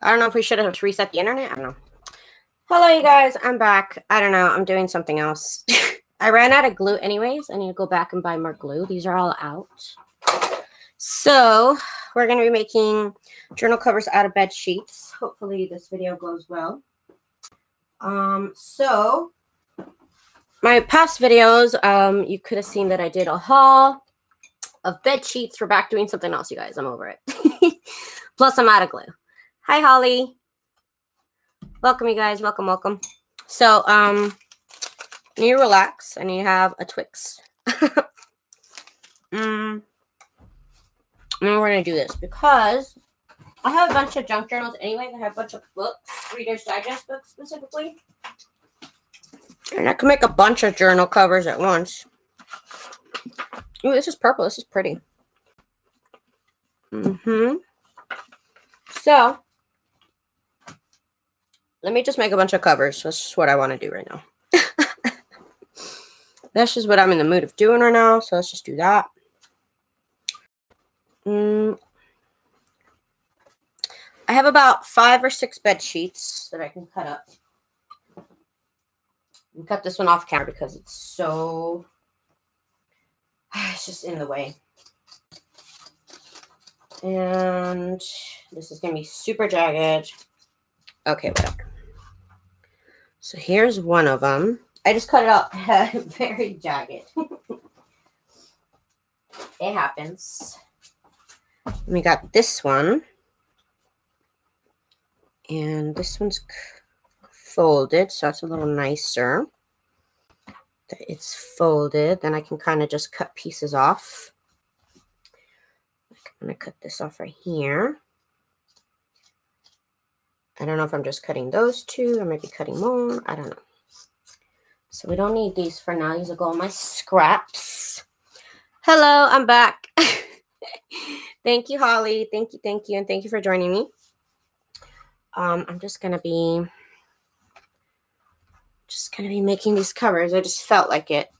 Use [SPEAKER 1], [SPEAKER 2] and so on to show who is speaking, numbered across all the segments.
[SPEAKER 1] I don't know if we should have reset the internet. I don't know. Hello, you guys. I'm back. I don't know. I'm doing something else. I ran out of glue anyways. I need to go back and buy more glue. These are all out. So we're going to be making journal covers out of bed sheets. Hopefully this video goes well. So my past videos, you could have seen that I did a haul of bed sheets. We're back doing something else, you guys. I'm over it. Plus, I'm out of glue. Hi, Holly. Welcome, you guys. Welcome, welcome. So, you relax and you have a Twix. And we're going to do this because I have a bunch of junk journals anyway. I have a bunch of books, Reader's Digest books specifically. And I can make a bunch of journal covers at once. Ooh, this is purple. This is pretty. So, let me just make a bunch of covers. That's just what I want to do right now. That's just what I'm in the mood of doing right now. So, let's just do that. I have about 5 or 6 bed sheets that I can cut up. I cut this one off camera because it's so... it's just in the way. And this is going to be super jagged. Okay, whatever. So here's one of them. I just cut it up very jagged. It happens. We got this one. And this one's folded, so it's a little nicer that it's folded. Then I can kind of just cut pieces off. I'm going to cut this off right here. I don't know if I'm just cutting those two. I might be cutting more. I don't know. So we don't need these for now. These will go on my scraps. Hello, I'm back. Thank you, Holly. Thank you, and thank you for joining me. I'm just gonna be making these covers. I just felt like it.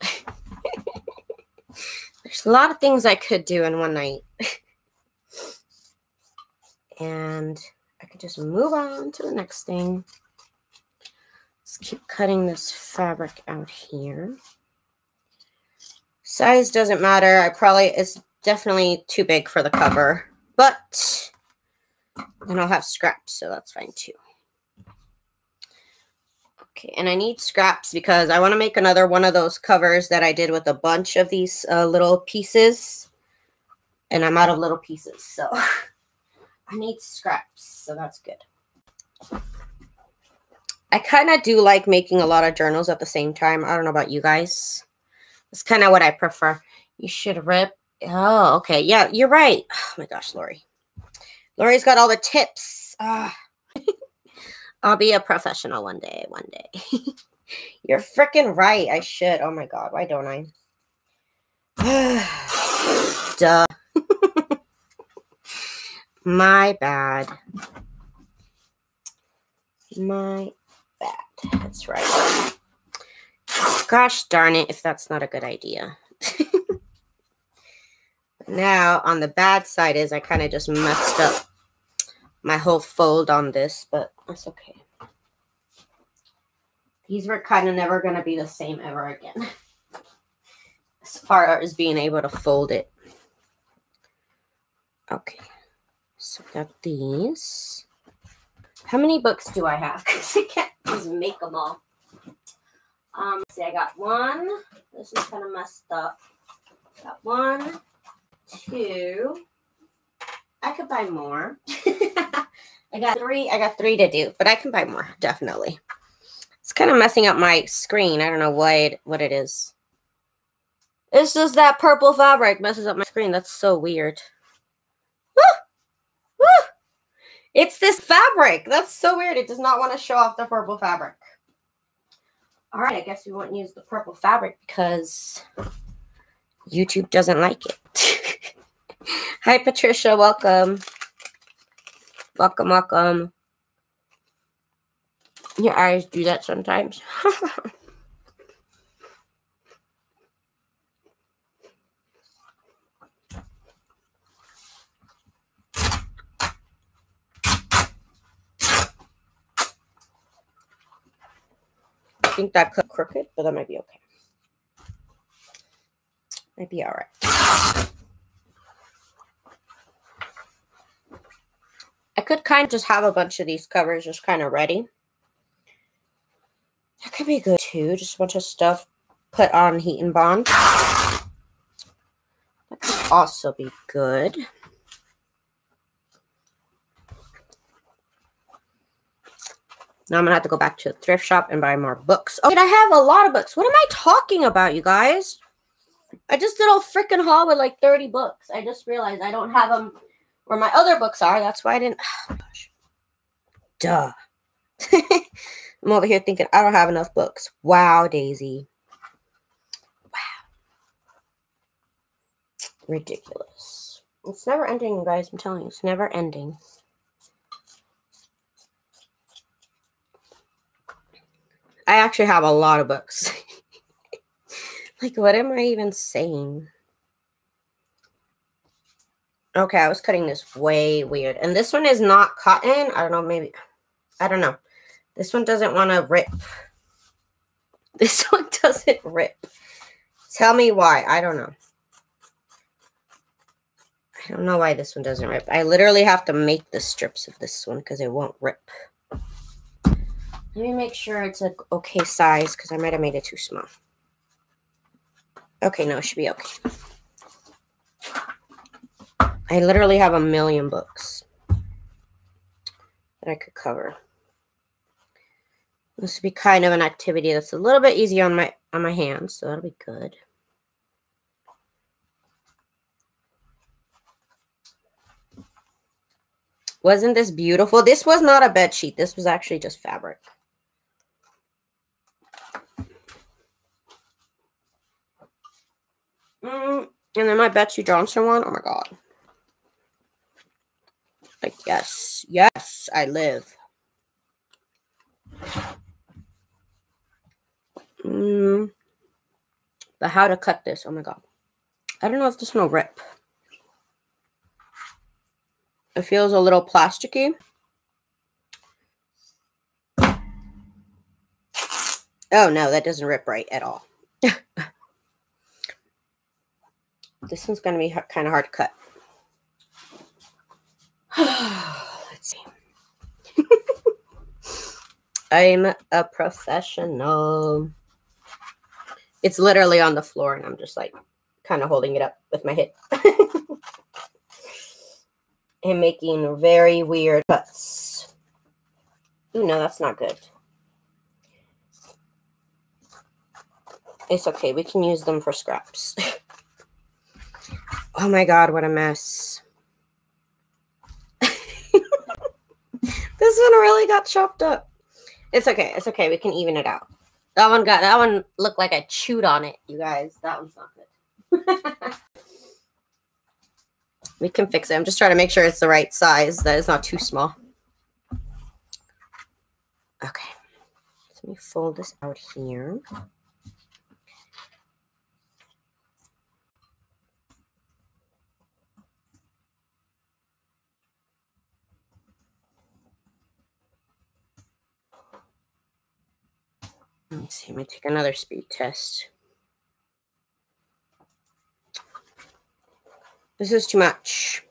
[SPEAKER 1] There's a lot of things I could do in one night. And I could just move on to the next thing. Let's keep cutting this fabric out here. Size doesn't matter. It's definitely too big for the cover, but then I'll have scraps, so that's fine too. Okay, and I need scraps because I want to make another one of those covers that I did with a bunch of these little pieces, and I'm out of little pieces, so I need scraps, so that's good. I kind of do like making a lot of journals at the same time. I don't know about you guys. It's kind of what I prefer. You should rip. Oh, okay. Yeah, you're right. Oh my gosh, Lori. Lori's got all the tips. I'll be a professional one day. You're freaking right. I should. Oh my God. Why don't I? Duh. My bad. My bad. That's right. Gosh darn it if that's not a good idea. Now, on the bad side is I kind of just messed up my whole fold on this, but that's okay. These were kind of never going to be the same ever again. As far as being able to fold it. Okay. So I got these. How many books do I have? Because I can't just make them all. See, I got one. This is kind of messed up. Got 1, 2. I could buy more. I got 3. I got 3 to do, but I can buy more, definitely. It's kind of messing up my screen. I don't know what it is. It's just that purple fabric messes up my screen. That's so weird. Woo! Woo! It's this fabric. That's so weird. It does not want to show off the purple fabric. All right, I guess we won't use the purple fabric because YouTube doesn't like it. Hi, Patricia. Welcome. Welcome, welcome. Your eyes do that sometimes. think that cut crooked, but that might be okay. Might be all right. I could kind of just have a bunch of these covers just kind of ready. That could be good too. Just a bunch of stuff put on heat and bond. That could also be good. Now I'm going to have to go back to the thrift shop and buy more books. Oh, I have a lot of books. What am I talking about, you guys? I just did a freaking haul with like 30 books. I just realized I don't have them where my other books are. That's why I didn't. Oh, gosh. Duh. I'm over here thinking I don't have enough books. Wow, Daisy. Wow. Ridiculous. It's never ending, you guys. I'm telling you, it's never ending. I actually have a lot of books. Like, what am I even saying? Okay, I was cutting this way weird. And this one is not cotton. I don't know, maybe. I don't know. This one doesn't want to rip. This one doesn't rip. Tell me why. I don't know. I don't know why this one doesn't rip. I literally have to make the strips of this one because it won't rip. Let me make sure it's an okay size because I might have made it too small. Okay, no, it should be okay. I literally have a million books that I could cover. This would be kind of an activity that's a little bit easier on my hands, so that'll be good. Wasn't this beautiful? This was not a bed sheet. This was actually just fabric. And then my Betsy Johnson one. Oh my god. Like, yes. Yes, I live. But how to cut this? Oh my god. I don't know if this one will rip. It feels a little plasticky. Oh no, that doesn't rip right at all. This one's going to be kind of hard to cut. Let's see. I'm a professional. It's literally on the floor, and I'm just like kind of holding it up with my hip. And making very weird cuts. Ooh, no, that's not good. It's okay. We can use them for scraps. Oh my god, what a mess. This one really got chopped up. It's okay. It's okay. We can even it out. That one looked like I chewed on it, you guys. That one's not good. We can fix it. I'm just trying to make sure it's the right size, that it's not too small. Okay. Let me fold this out here. Let me see. I'm going to take another speed test. This is too much.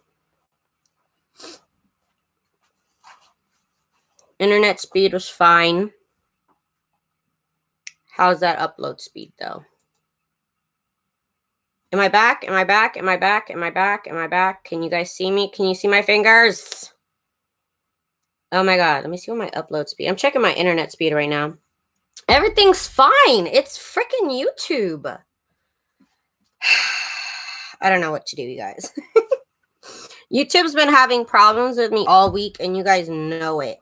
[SPEAKER 1] Internet speed was fine. How's that upload speed, though? Am I back? Am I back? Am I back? Am I back? Am I back? Can you guys see me? Can you see my fingers? Oh, my God. Let me see what my upload speed. I'm checking my internet speed right now. Everything's fine. It's freaking YouTube. I don't know what to do, you guys. YouTube's been having problems with me all week, and you guys know it.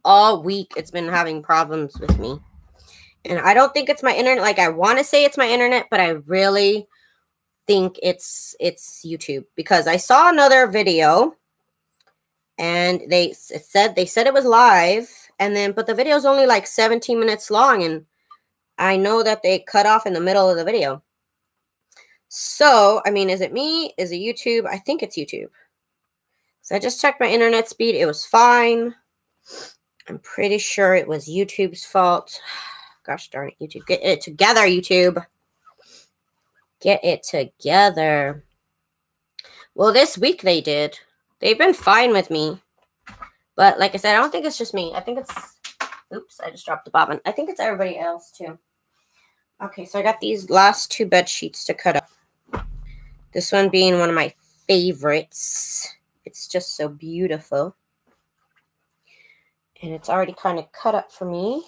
[SPEAKER 1] All week, it's been having problems with me. And I don't think it's my internet. Like, I want to say it's my internet, but I really think it's YouTube. Because I saw another video, and they said it was live. And then, but the video is only like 17 minutes long, and I know that they cut off in the middle of the video. So, I mean, is it me? Is it YouTube? I think it's YouTube. So I just checked my internet speed. It was fine. I'm pretty sure it was YouTube's fault. Gosh darn it, YouTube. Get it together, YouTube. Get it together. Well, this week they did. They've been fine with me. But like I said, I don't think it's just me. I think it's... Oops, I just dropped the bobbin. I think it's everybody else, too. Okay, so I got these last 2 bed sheets to cut up. This one being one of my favorites. It's just so beautiful. And it's already kind of cut up for me.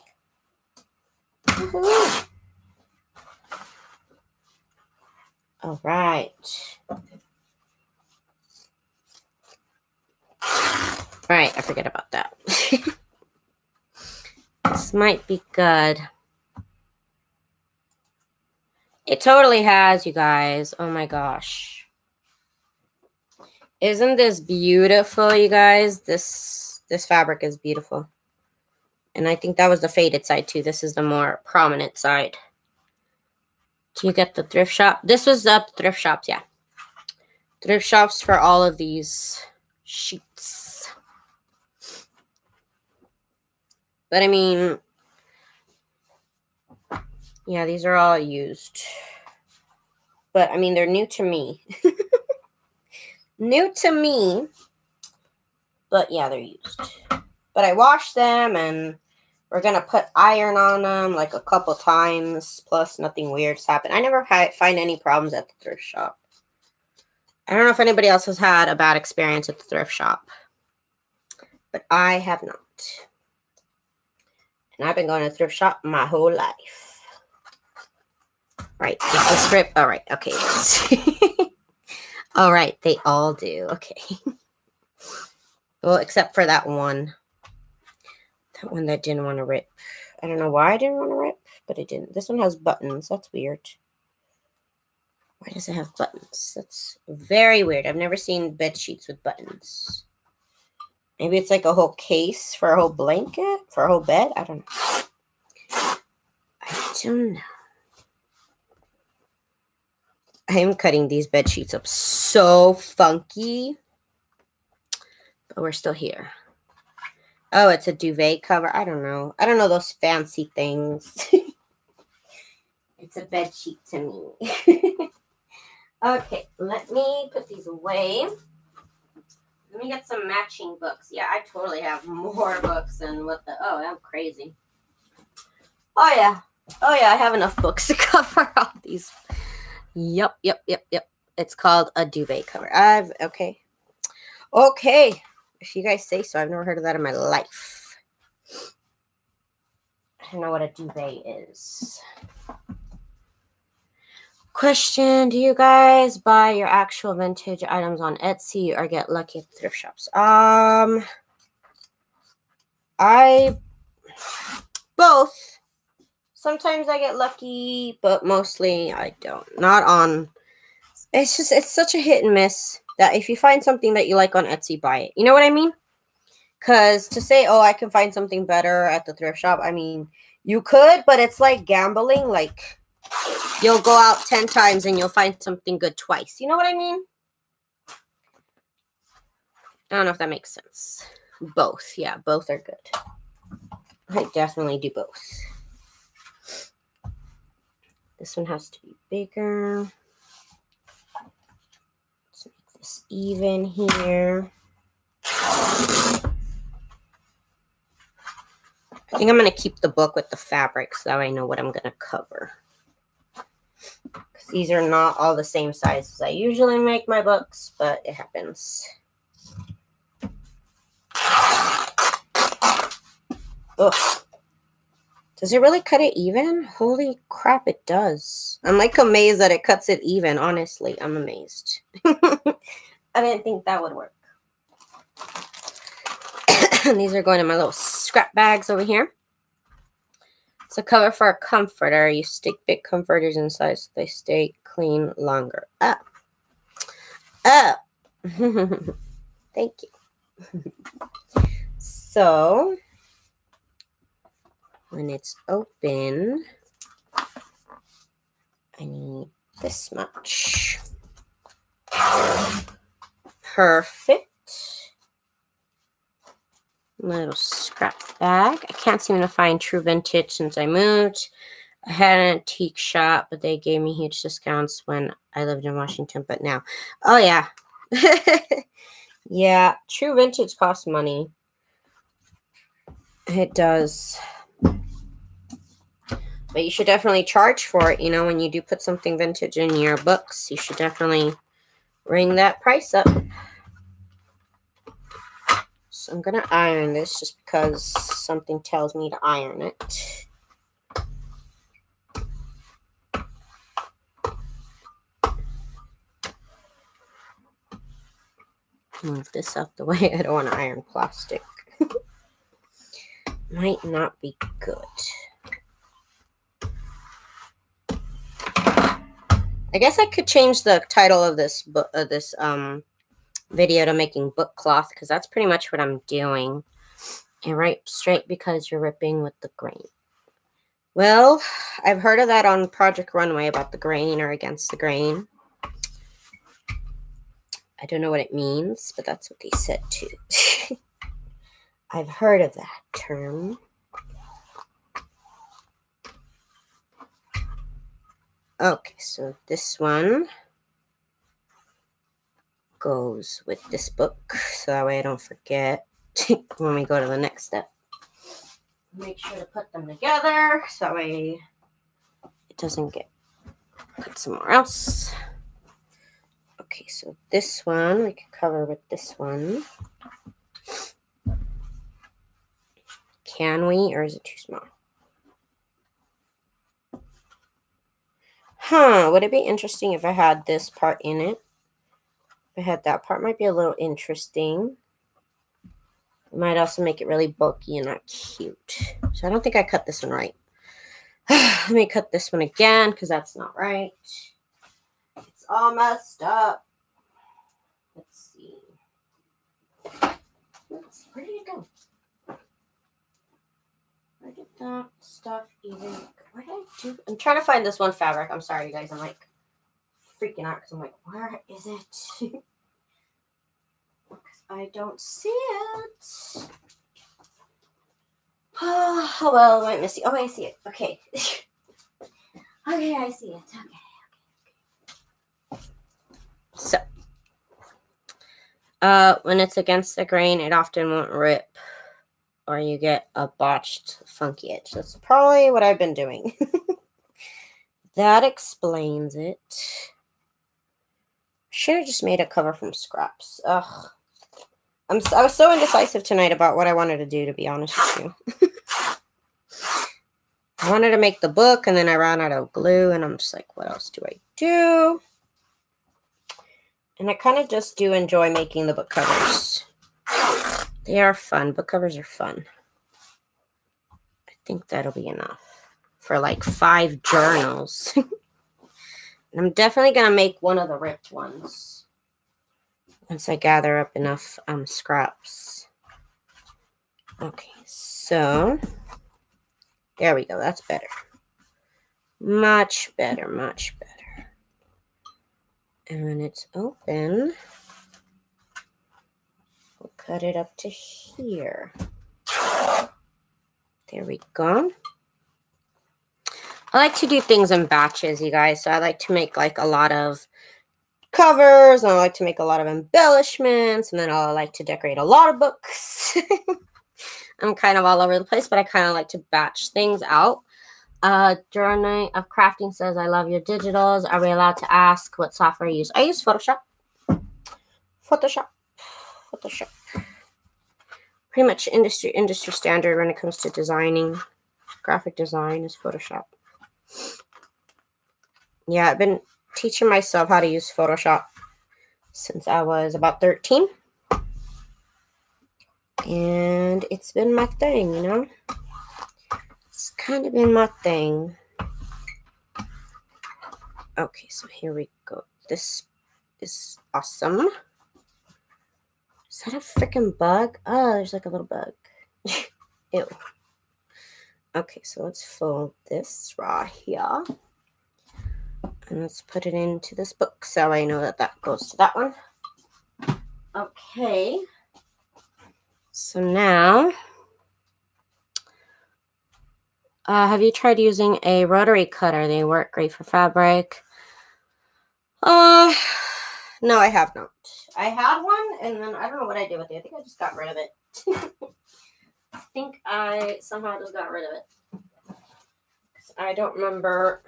[SPEAKER 1] Woohoo! All right. All right, I forget about that. This might be good. It totally has, you guys. Oh my gosh. Isn't this beautiful, you guys? This fabric is beautiful. And I think that was the faded side too. This is the more prominent side. Do you get the thrift shop? This was the thrift shops, yeah. Thrift shops for all of these sheets. But I mean, yeah, these are all used. But I mean, they're new to me. New to me. But yeah, they're used. But I washed them and we're going to put iron on them like a couple times. Plus, nothing weird's happened. I never find any problems at the thrift shop. I don't know if anybody else has had a bad experience at the thrift shop. But I have not. And I've been going to the thrift shop my whole life. Right. Is the strip? All right. Okay. All right. They all do. Okay. Well, except for that one. That one that didn't want to rip. I don't know why I didn't want to rip, but it didn't. This one has buttons. That's weird. Why does it have buttons? That's very weird. I've never seen bed sheets with buttons. Maybe it's like a whole case for a whole blanket? For a whole bed? I don't know. I don't know. I am cutting these bed sheets up so funky. But we're still here. Oh, it's a duvet cover. I don't know. I don't know those fancy things. It's a bed sheet to me. Okay, let me put these away. Let me get some matching books. Yeah, I totally have more books than what the... Oh, I'm crazy. Oh, yeah. Oh, yeah, I have enough books to cover all these. Yep. It's called a duvet cover. Okay. Okay. If you guys say so. I've never heard of that in my life. I don't know what a duvet is. Question, do you guys buy your actual vintage items on Etsy or get lucky at thrift shops? Both. Sometimes I get lucky, but mostly I don't. Not on, it's such a hit and miss that if you find something that you like on Etsy, buy it. You know what I mean? Because to say, oh, I can find something better at the thrift shop, I mean, you could, but it's like gambling, like... You'll go out 10 times and you'll find something good twice. You know what I mean? I don't know if that makes sense. Both. Yeah, both are good. I definitely do both. This one has to be bigger. Let's make this even here. I think I'm going to keep the book with the fabric so that I know what I'm going to cover. These are not all the same size as I usually make my books, but it happens. Ugh. Does it really cut it even? Holy crap, it does. I'm like amazed that it cuts it even, honestly. I'm amazed. I didn't think that would work. These are going in my little scrap bags over here. It's a cover for a comforter. You stick big comforters inside so they stay clean longer. Up. Thank you. So, when it's open, I need this much. Perfect. little scrap bag. I can't seem to find True Vintage since I moved. I had an antique shop, but they gave me huge discounts when I lived in Washington. But now, oh yeah. Yeah, True Vintage costs money. It does. But you should definitely charge for it. You know, when you do put something vintage in your books, you should definitely ring that price up. So I'm going to iron this just because something tells me to iron it. Move this out the way. I don't want to iron plastic. Might not be good. I guess I could change the title of this book, video to making book cloth, because that's pretty much what I'm doing. And right straight because you're ripping with the grain. Well, I've heard of that on Project Runway about the grain or against the grain. I don't know what it means, but that's what they said too. I've heard of that term. Okay, so this one goes with this book, so that way I don't forget when we go to the next step. Make sure to put them together, so that way it doesn't get put somewhere else. Okay, so this one we can cover with this one. Can we, or is it too small? Would it be interesting if I had this part in it? If I had that part, might be a little interesting. It might also make it really bulky and not cute. So I don't think I cut this one right. Let me cut this one again, because that's not right. It's all messed up. Let's see. Where did it go? Where did that stuff even go? Where did I do? I'm trying to find this one fabric. I'm sorry, you guys. I'm like freaking out because I'm like, where is it? Because I don't see it. Oh, well, I might miss it. Oh, I see it. Okay. Okay, I see it. Okay. So, when it's against the grain, it often won't rip, or you get a botched, funky edge. That's probably what I've been doing. That explains it. Should have just made a cover from scraps. Ugh. I was so indecisive tonight about what I wanted to do, to be honest with you. I wanted to make the book, and then I ran out of glue, and I'm just like, what else do I do? And I kind of just do enjoy making the book covers. They are fun. Book covers are fun. I think that'll be enough for like 5 journals. I'm definitely going to make one of the ripped ones once I gather up enough scraps. Okay, so there we go. That's better. Much better, much better. And when it's open, we'll cut it up to here. There we go. I like to do things in batches, you guys. So I like to make like a lot of covers, and I like to make a lot of embellishments, and then I like to decorate a lot of books. I'm kind of all over the place, but I kind of like to batch things out. Journey of Crafting says, I love your digitals. Are we allowed to ask what software you use? I use Photoshop. Photoshop. Pretty much industry standard when it comes to designing. Graphic design is Photoshop. Yeah, I've been teaching myself how to use Photoshop since I was about 13. And it's been my thing, you know? It's kind of been my thing. Okay, so here we go. This is awesome. Is that a freaking bug? Oh, there's like a little bug. Ew. Okay, so let's fold this right here. And let's put it into this book so I know that that goes to that one. Okay. So now, have you tried using a rotary cutter? They work great for fabric. No, I have not. I had one, and then I don't know what I did with it. I think I just got rid of it. I think I somehow just got rid of it. I don't remember.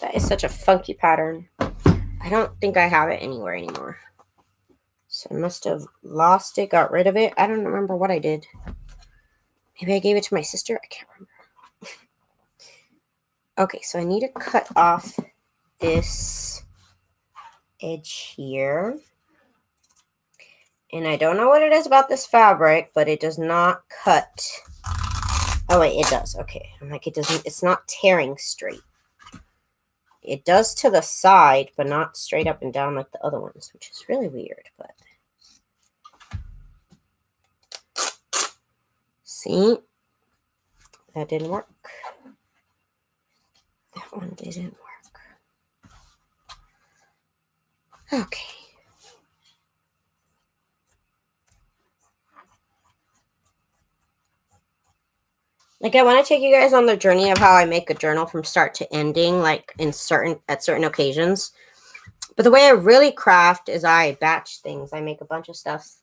[SPEAKER 1] That is such a funky pattern. I don't think I have it anywhere anymore. So I must have lost it, got rid of it. I don't remember what I did. Maybe I gave it to my sister. I can't remember. Okay, so I need to cut off this edge here. And I don't know what it is about this fabric, but it does not cut. Oh, wait, it does. Okay. I'm like, it doesn't, it's not tearing straight. It does to the side, but not straight up and down like the other ones, which is really weird, but. See? That didn't work. That one didn't work. Okay. Like, I want to take you guys on the journey of how I make a journal from start to ending, like at certain occasions. But the way I really craft is I batch things. I make a bunch of stuff.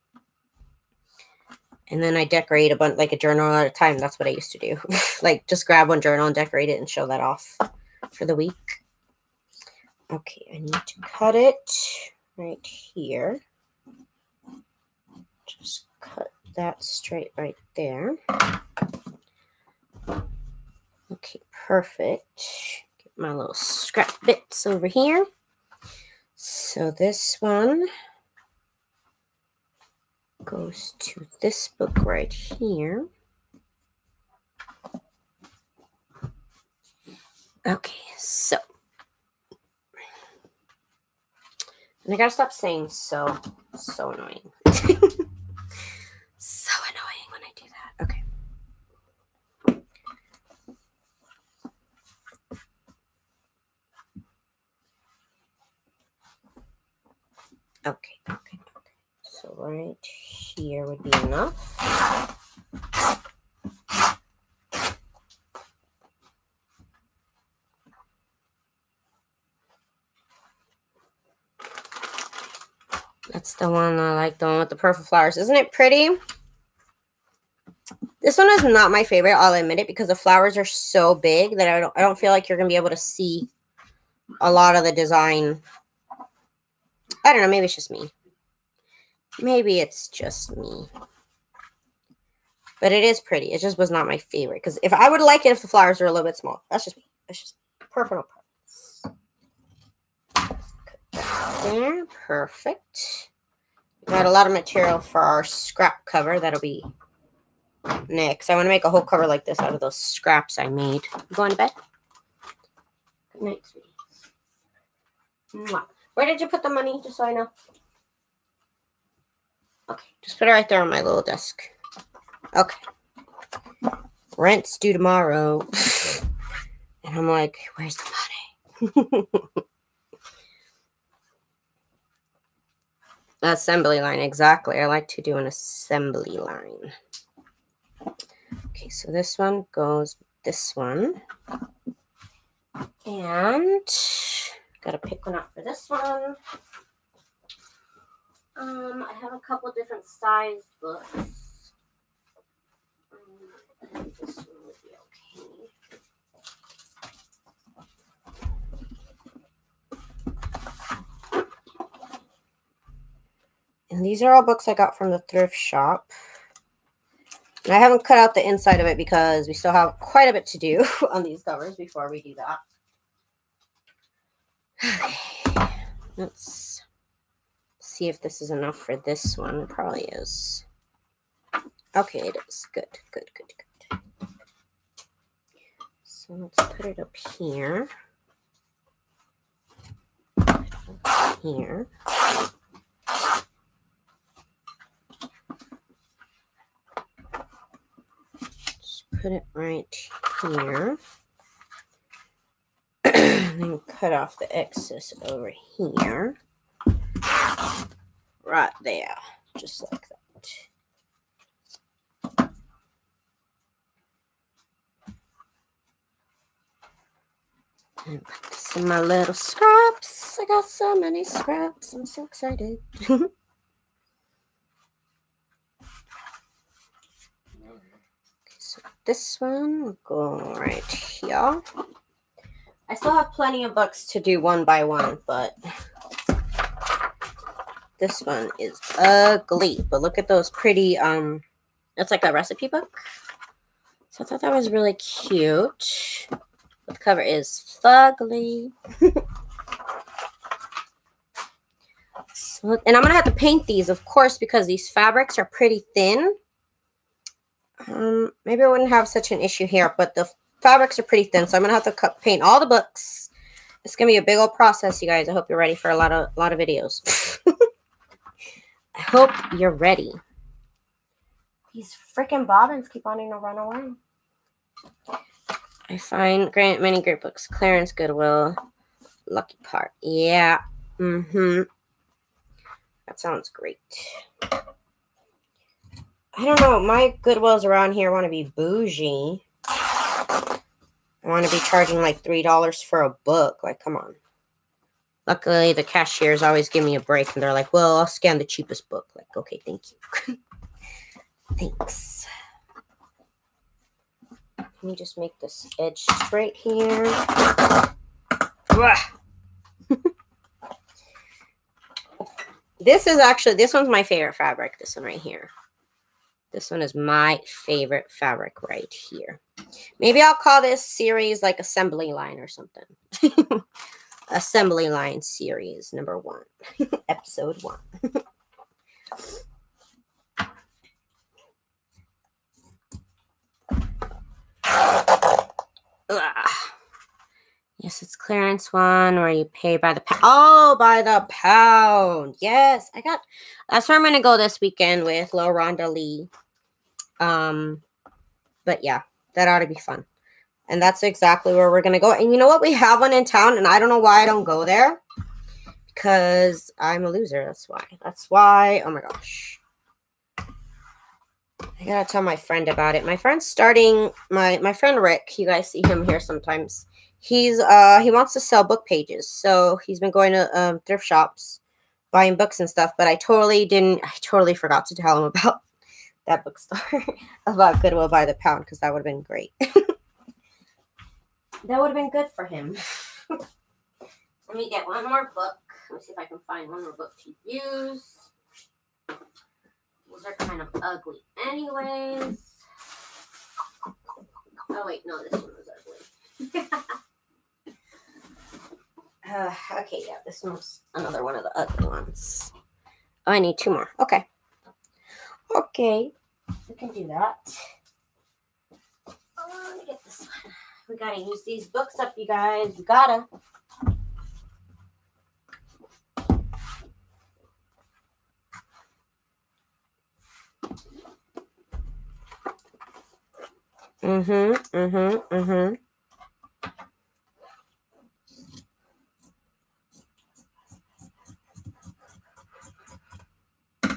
[SPEAKER 1] And then I decorate a bunch, like a journal at a time. That's what I used to do. Like, just grab one journal and decorate it and show that off for the week. Okay, I need to cut it right here. Just cut that straight right there. Okay, perfect. Get my little scrap bits over here. So this one goes to this book right here. Okay, so. And I gotta stop saying so annoying. So annoying when I do that. Okay. Okay. So right here would be enough. That's the one I like, the one with the purple flowers. Isn't it pretty? This one is not my favorite, I'll admit it, because the flowers are so big that I don't feel like you're going to be able to see a lot of the design. I don't know, maybe it's just me. Maybe it's just me. But it is pretty. It just was not my favorite. Because if I would like it if the flowers were a little bit small. That's just me. That's just personal preference. There. Perfect. We got a lot of material for our scrap cover. That'll be next. I want to make a whole cover like this out of those scraps I made. You going to bed? Good night, sweetie. Mwah. Where did you put the money? Just so I know. Okay. Just put it right there on my little desk. Okay. Rent's due tomorrow. And I'm like, where's the money? Assembly line, exactly. I like to do an assembly line. Okay, so this one goes with this one. And gotta pick one out for this one. I have a couple different sized books. I think this one would be okay. And these are all books I got from the thrift shop. And I haven't cut out the inside of it because we still have quite a bit to do on these covers before we do that. Okay, let's see if this is enough for this one. It probably is. Okay, it is. Good. So let's put it up here. Here. Just put it right here. And then cut off the excess over here. Right there. Just like that. And put this in my little scraps. I got so many scraps. I'm so excited. So this one will go right here. I still have plenty of books to do one by one, but this one is ugly. But look at those pretty, it's like a recipe book. So I thought that was really cute. The cover is fugly. So, and I'm going to have to paint these, of course, because these fabrics are pretty thin. Maybe I wouldn't have such an issue here, but the fabrics are pretty thin, so I'm going to have to paint all the books. It's going to be a big old process, you guys. I hope you're ready for a lot of videos. I hope you're ready. These freaking bobbins keep wanting to run away. I find many great books. Clarence Goodwill. Lucky Part. Yeah. That sounds great. I don't know. My Goodwills around here want to be bougie. I want to be charging like $3 for a book. Like, come on. Luckily, the cashiers always give me a break. And they're like, well, I'll scan the cheapest book. Like, okay, thank you. Thanks. Let me just make this edge straight here. This one's my favorite fabric. This one right here. This one is my favorite fabric right here. Maybe I'll call this series like Assembly Line or something. Assembly Line series number 1. Episode 1. Yes, it's clearance one where you pay by the pound. Oh, by the pound. Yes, that's where I'm going to go this weekend with Lil Rhonda Lee. But yeah, that ought to be fun. And that's exactly where we're going to go. And you know what? We have one in town, and I don't know why I don't go there. Because I'm a loser. That's why. That's why. Oh my gosh. I gotta tell my friend about it. My friend's starting, my friend Rick, you guys see him here sometimes. He wants to sell book pages. So he's been going to thrift shops, buying books and stuff. But I totally forgot to tell him about that bookstore, about Goodwill by the pound, because that would have been great. That would have been good for him. Let me get one more book. Let me see if I can find one more book to use. These are kind of ugly anyways. Oh, wait. No, this one was ugly. Okay, yeah. This one's another one of the ugly ones. Oh, I need 2 more. Okay. Okay. We can do that. Oh, let me get this one. We got to use these books up, you guys. You got to.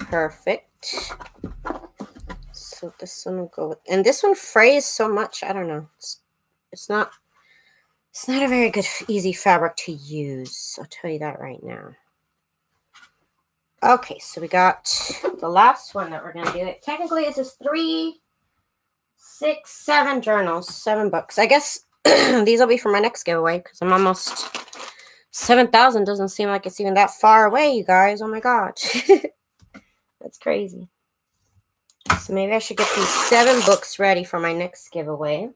[SPEAKER 1] Perfect. So this one will go with, and this one frays so much. I don't know. It's not a very good, easy fabric to use. I'll tell you that right now. Okay, so we got the last one that we're going to do. Technically, it's just 3, 6, 7 journals, 7 books. I guess these will be for my next giveaway because I'm almost 7,000. Doesn't seem like it's even that far away, you guys. Oh, my God. That's crazy. So maybe I should get these 7 books ready for my next giveaway.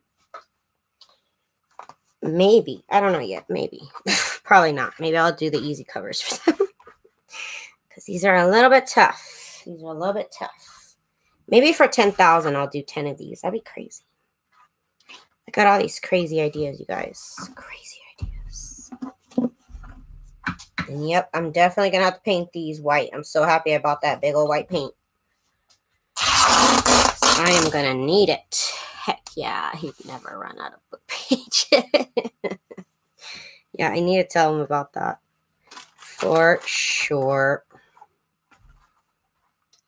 [SPEAKER 1] Maybe. I don't know yet. Maybe. Probably not. Maybe I'll do the easy covers for them. Because these are a little bit tough. These are a little bit tough. Maybe for 10,000, I'll do 10 of these. That'd be crazy. I got all these crazy ideas, you guys. Crazy ideas. And yep, I'm definitely going to have to paint these white. I'm so happy I bought that big old white paint. I am going to need it. Heck yeah, he'd never run out of book pages. Yeah, I need to tell him about that. For sure.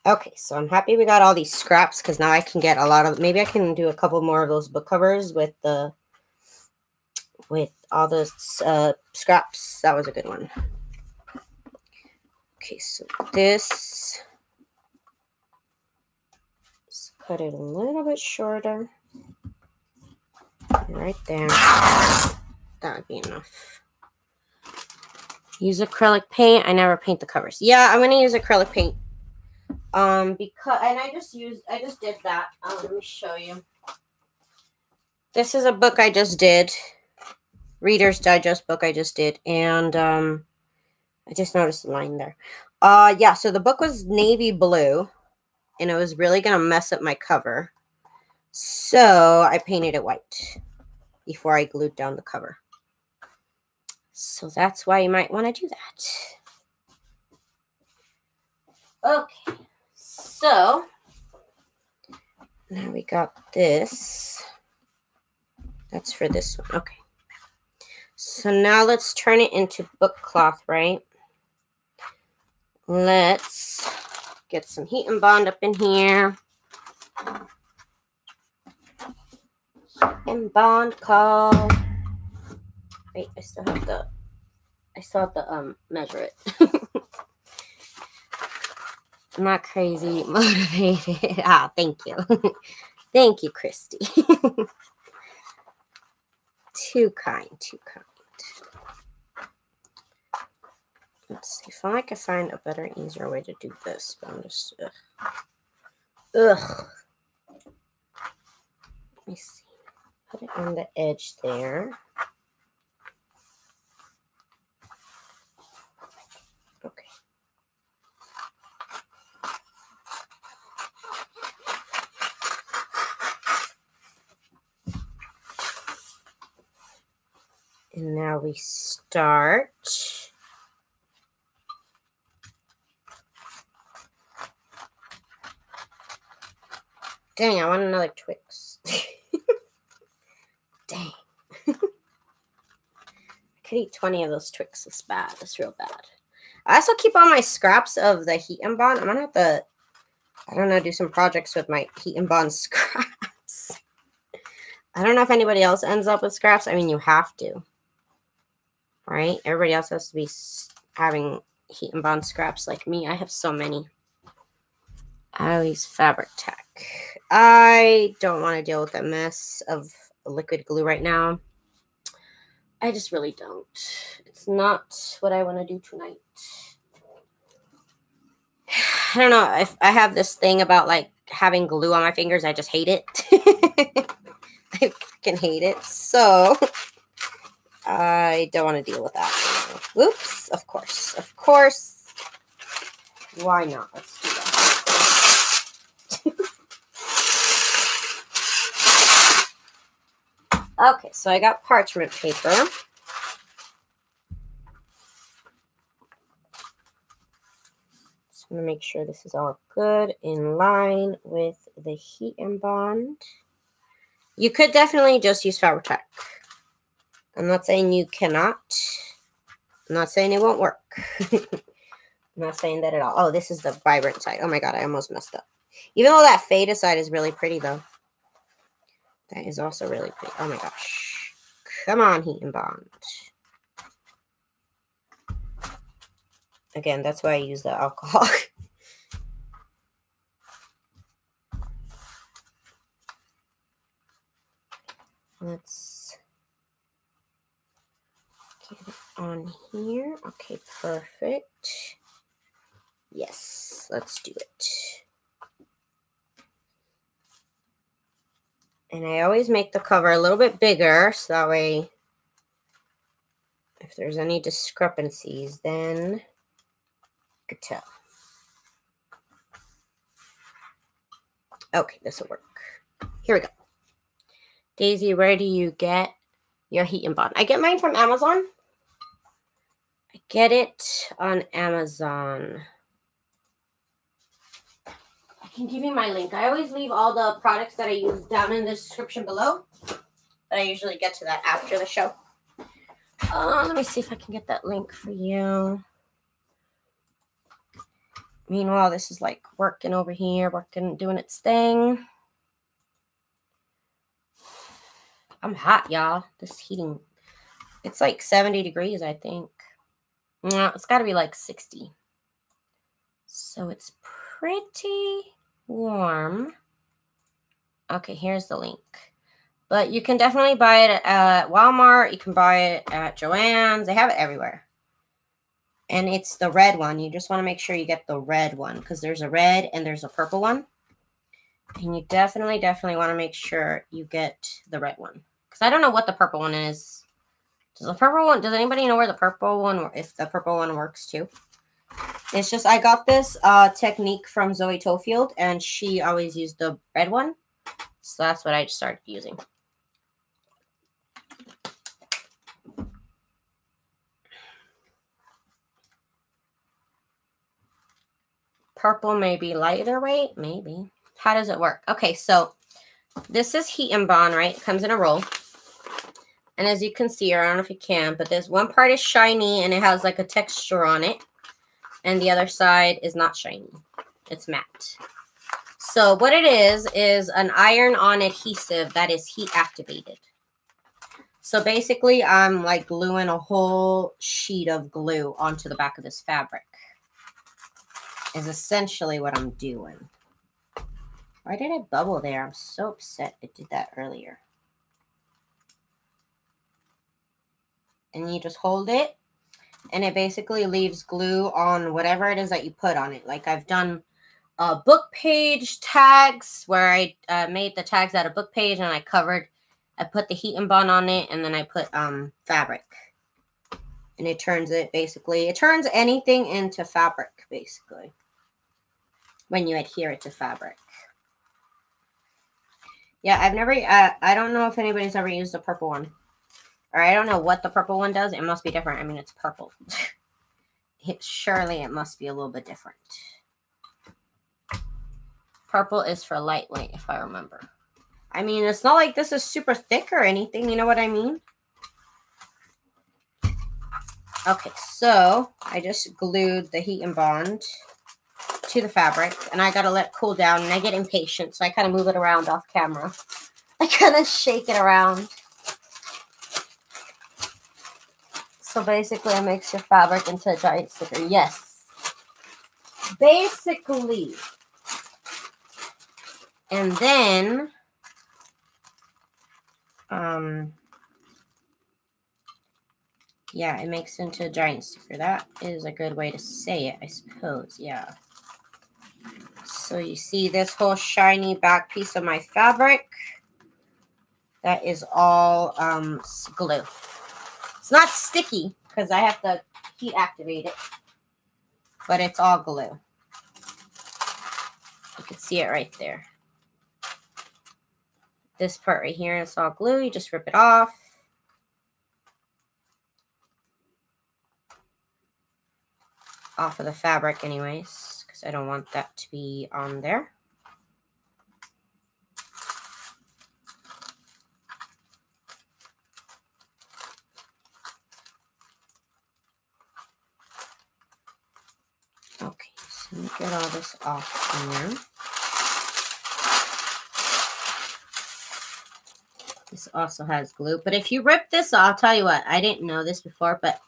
[SPEAKER 1] Okay, so I'm happy we got all these scraps because now I can get a lot of, maybe I can do a couple more of those book covers with the with all those scraps. That was a good one. Okay, so this, let's cut it a little bit shorter. Right there. That would be enough. Use acrylic paint. I never paint the covers. Yeah, I'm gonna use acrylic paint. Because I just did that. Let me show you. This is a book I just did. Reader's Digest book I just did, and I just noticed a line there. Yeah, so the book was navy blue, and it was really gonna mess up my cover. So I painted it white before I glued down the cover. So that's why you might want to do that. Okay, so now we got this. That's for this one. Okay. So now let's turn it into book cloth, right? Let's get some heat and bond up in here. And bond call. Wait, I still have to measure it. I'm not crazy motivated. Thank you. Thank you, Christy. Too kind, too kind. Let's see if I can find a better, easier way to do this. But I'm just, ugh. Let me see. Put it on the edge there. Okay. And now we start. Dang, I want another Twix. Dang. I could eat 20 of those Twix. It's bad. It's real bad. I also keep all my scraps of the heat and bond. I'm going to have to, I don't know, do some projects with my heat and bond scraps. I don't know if anybody else ends up with scraps. I mean, you have to. Right? Everybody else has to be having heat and bond scraps like me. I have so many. I always fabric tech. I don't want to deal with that mess of liquid glue right now. I just really don't. It's not what I want to do tonight. I don't know if I have this thing about like having glue on my fingers. I just hate it. I freaking hate it. So I don't want to deal with that. Whoops. Of course. Of course. Why not? Let's do that. Okay, so I got parchment paper. Just want to make sure this is all good in line with the heat and bond. You could definitely just use fabric tech. I'm not saying you cannot. I'm not saying it won't work. I'm not saying that at all. Oh, this is the vibrant side. Oh my god, I almost messed up. Even though that faded side is really pretty though. That is also really pretty. Oh my gosh. Come on, heat and bond. Again, that's why I use the alcohol. Let's get it on here. Okay, perfect. Yes, let's do it. And I always make the cover a little bit bigger, so that way if there's any discrepancies, then you could tell. Okay, this will work. Here we go. Daisy, where do you get your heat and bond? I get mine from Amazon. I get it on Amazon. I can give you my link. I always leave all the products that I use down in the description below. But I usually get to that after the show. Let me see if I can get that link for you. Meanwhile, this is like working over here, doing its thing. I'm hot, y'all. This heating. It's like 70 degrees, I think. No, it's got to be like 60. So it's pretty warm. Okay, here's the link. But you can definitely buy it at Walmart. You can buy it at Joann's. They have it everywhere. And it's the red one. You just want to make sure you get the red one because there's a red and there's a purple one. And you definitely want to make sure you get the red one. Because I don't know what the purple one is. Does anybody know where the purple one, if the purple one works too? It's just, I got this technique from Zoe Tofield, and she always used the red one. So that's what I just started using. Purple may be lighter weight, maybe. How does it work? Okay, so this is heat and bond, right? It comes in a roll. And as you can see, I don't know if you can, but there's one part is shiny and it has like a texture on it. And the other side is not shiny. It's matte. So what it is an iron-on adhesive that is heat activated. So basically, I'm like gluing a whole sheet of glue onto the back of this fabric. Is essentially what I'm doing. Why did it bubble there? I'm so upset it did that earlier. And you just hold it, and it basically leaves glue on whatever it is that you put on it. Like I've done book page tags where I made the tags out of book page, and I put the heat and bond on it, and then I put fabric. And it turns anything into fabric, basically, when you adhere it to fabric. Yeah, I don't know if anybody's ever used the purple one. Or I don't know what the purple one does. It must be different. I mean, it's purple. Surely it must be a little bit different. Purple is for lightweight, if I remember. I mean, it's not like this is super thick or anything. You know what I mean? Okay, so I just glued the heat and bond to the fabric, and I gotta let it cool down, and I get impatient, so I kind of move it around off camera. I kind of shake it around. So basically, it makes your fabric into a giant sticker. Yes. Basically. And then, yeah, it makes it into a giant sticker. That is a good way to say it, I suppose. Yeah. So you see this whole shiny back piece of my fabric? That is all glue. It's not sticky because I have to heat activate it, but it's all glue. You can see it right there. This part right here, it's all glue. You just rip it off. Off of the fabric anyways, because I don't want that to be on there. Okay, so let me get all this off here. This also has glue, but if you rip this off, I'll tell you what, I didn't know this before, but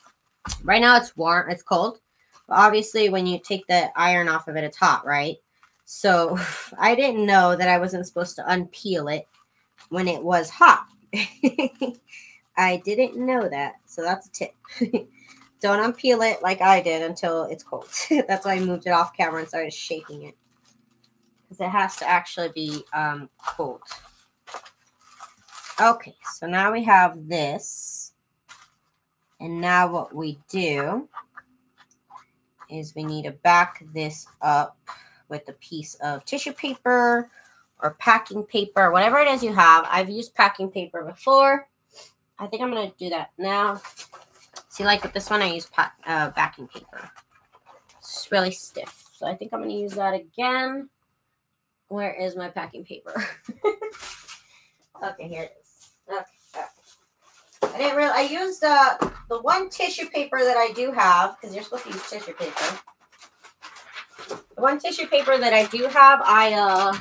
[SPEAKER 1] right now it's warm, it's cold. But obviously when you take the iron off of it, it's hot, right? So I didn't know that I wasn't supposed to unpeel it when it was hot. I didn't know that, so that's a tip. Don't unpeel it like I did until it's cold. That's why I moved it off camera and started shaking it. Because it has to actually be cold. Okay, so now we have this. And now what we do is we need to back this up with a piece of tissue paper or packing paper, whatever it is you have. I've used packing paper before. I think I'm going to do that now. See, like with this one, I use backing paper. It's really stiff. So I think I'm going to use that again. Where is my packing paper? Okay, here it is. Okay. I used the one tissue paper that I do have, because you're supposed to use tissue paper. The one tissue paper that I do have, I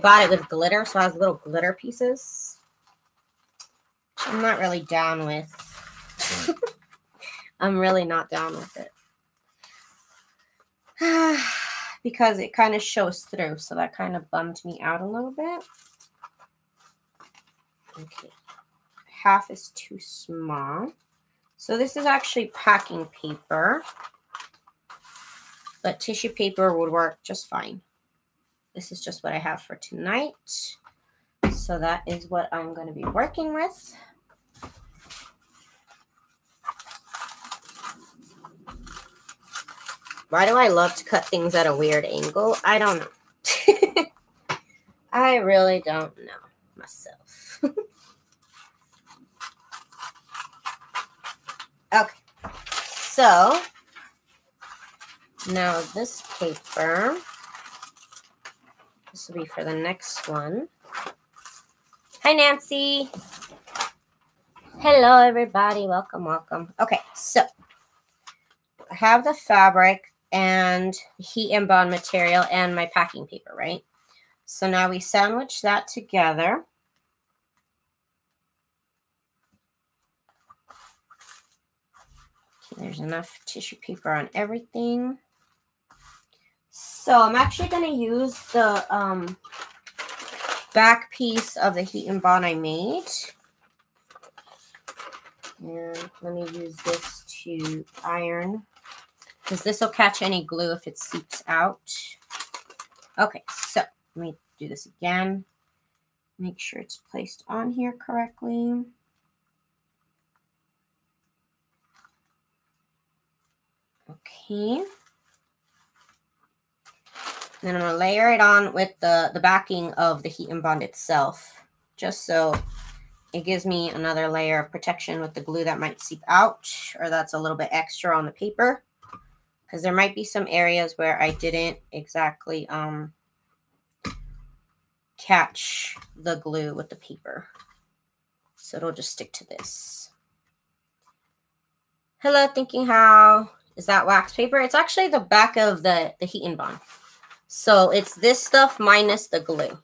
[SPEAKER 1] bought it with glitter, so it has little glitter pieces. I'm not really down with. I'm really not down with it. Because it kind of shows through, so that kind of bummed me out a little bit. Okay. Half is too small. So this is actually packing paper, but tissue paper would work just fine. This is just what I have for tonight. So that is what I'm going to be working with. Why do I love to cut things at a weird angle? I don't know. I really don't know myself. Okay, so now this paper, this will be for the next one. Hi, Nancy. Hello, everybody. Welcome, welcome. Okay, so I have the fabric and heat and bond material and my packing paper, right? So now we sandwich that together. Okay, there's enough tissue paper on everything. So I'm actually going to use the back piece of the heat and bond I made. And let me use this to iron, because this will catch any glue if it seeps out. Okay, so let me do this again. Make sure it's placed on here correctly. Okay. Then I'm going to layer it on with the backing of the heat and bond itself, just so it gives me another layer of protection with the glue that might seep out, or that's a little bit extra on the paper, because there might be some areas where I didn't exactly catch the glue with the paper. So it'll just stick to this. Hello, thinking how is that wax paper? It's actually the back of the heat and bond. So it's this stuff minus the glue.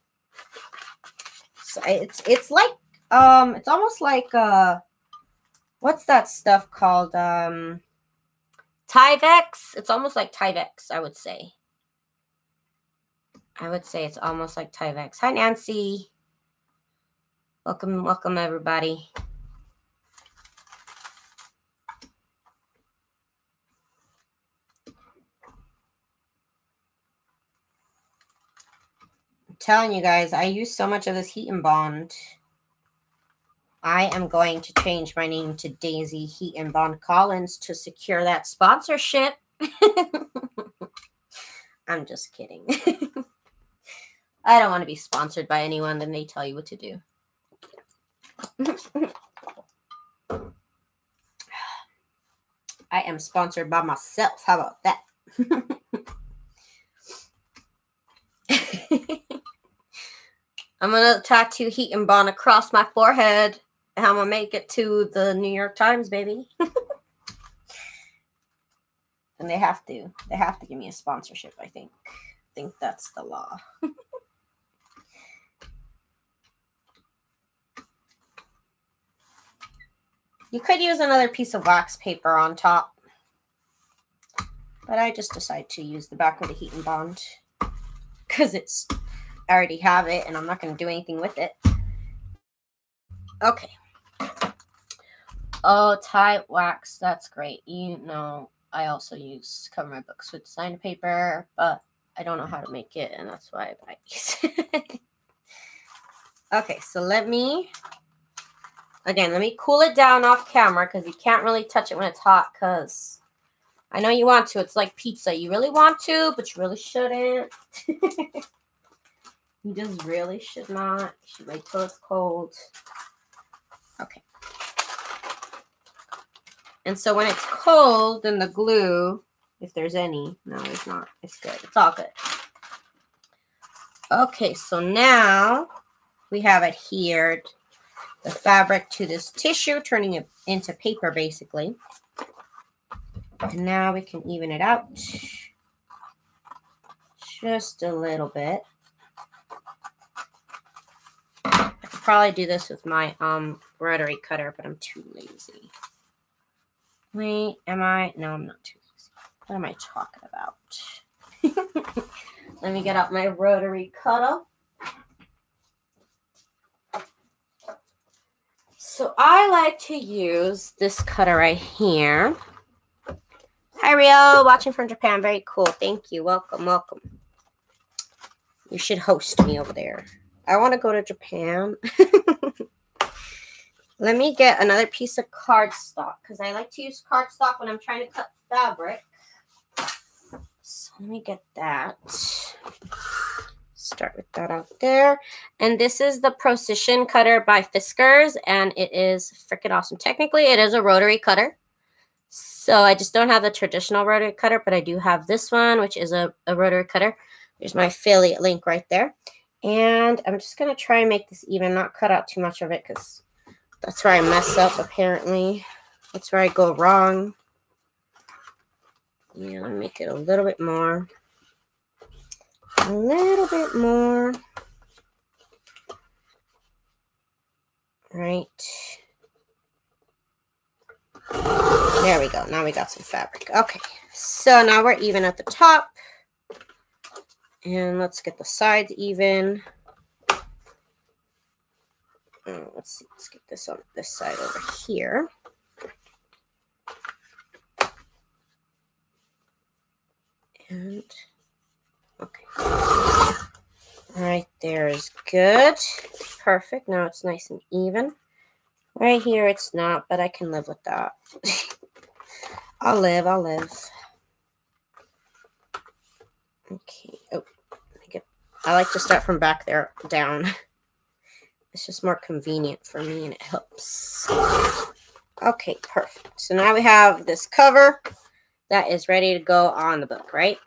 [SPEAKER 1] So it's like it's almost like what's that stuff called? Tyvek. It's almost like Tyvek, I would say. I would say it's almost like Tyvek. Hi, Nancy. Welcome, welcome, everybody. I'm telling you guys, I use so much of this heat and bond. I am going to change my name to Daisy Heat and Bond Collins to secure that sponsorship. I'm just kidding. I don't want to be sponsored by anyone, then they tell you what to do. I am sponsored by myself. How about that? I'm going to tattoo heat and bond across my forehead. And I'm going to make it to the New York Times, baby. And they have to give me a sponsorship, I think. I think that's the law. You could use another piece of wax paper on top, but I just decided to use the back of the heat and bond because I already have it and I'm not going to do anything with it. Okay. Oh, tie wax. That's great. You know, I also use cover my books with designer paper, but I don't know how to make it, and that's why I buy these. Okay, so let me cool it down off camera because you can't really touch it when it's hot because I know you want to. It's like pizza. You really want to, but you really shouldn't. You just really should not. You should wait till it's cold. Okay. And so when it's cold, then the glue, if there's any, no, there's not. It's good. It's all good. Okay, so now we have adhered the fabric to this tissue, turning it into paper, basically. And now we can even it out just a little bit. could probably do this with my rotary cutter, but I'm too lazy. Wait, am I? No, I'm not too lazy. What am I talking about? Let me get out my rotary cutter. So I like to use this cutter right here. Hi, Rio, watching from Japan. Very cool. Thank you. Welcome, welcome. You should host me over there. I want to go to Japan. Let me get another piece of cardstock because I like to use cardstock when I'm trying to cut fabric. So let me get that. Start with that out there. And this is the ProCision cutter by Fiskars, and it is freaking awesome. Technically, it is a rotary cutter. So I just don't have the traditional rotary cutter, but I do have this one, which is a rotary cutter. There's my affiliate link right there. And I'm just going to try and make this even, not cut out too much of it because that's where I mess up, apparently. That's where I go wrong. Yeah, let me make it a little bit more. A little bit more. Right. There we go. Now we got some fabric. Okay. So now we're even at the top. And let's get the sides even. Let's see. Let's get this on this side over here. And okay. Right there is good. Perfect. Now it's nice and even. Right here it's not, but I can live with that. I'll live. Okay. Oh, I like to start from back there down. It's just more convenient for me and it helps. Okay, perfect. So now we have this cover that is ready to go on the book, right?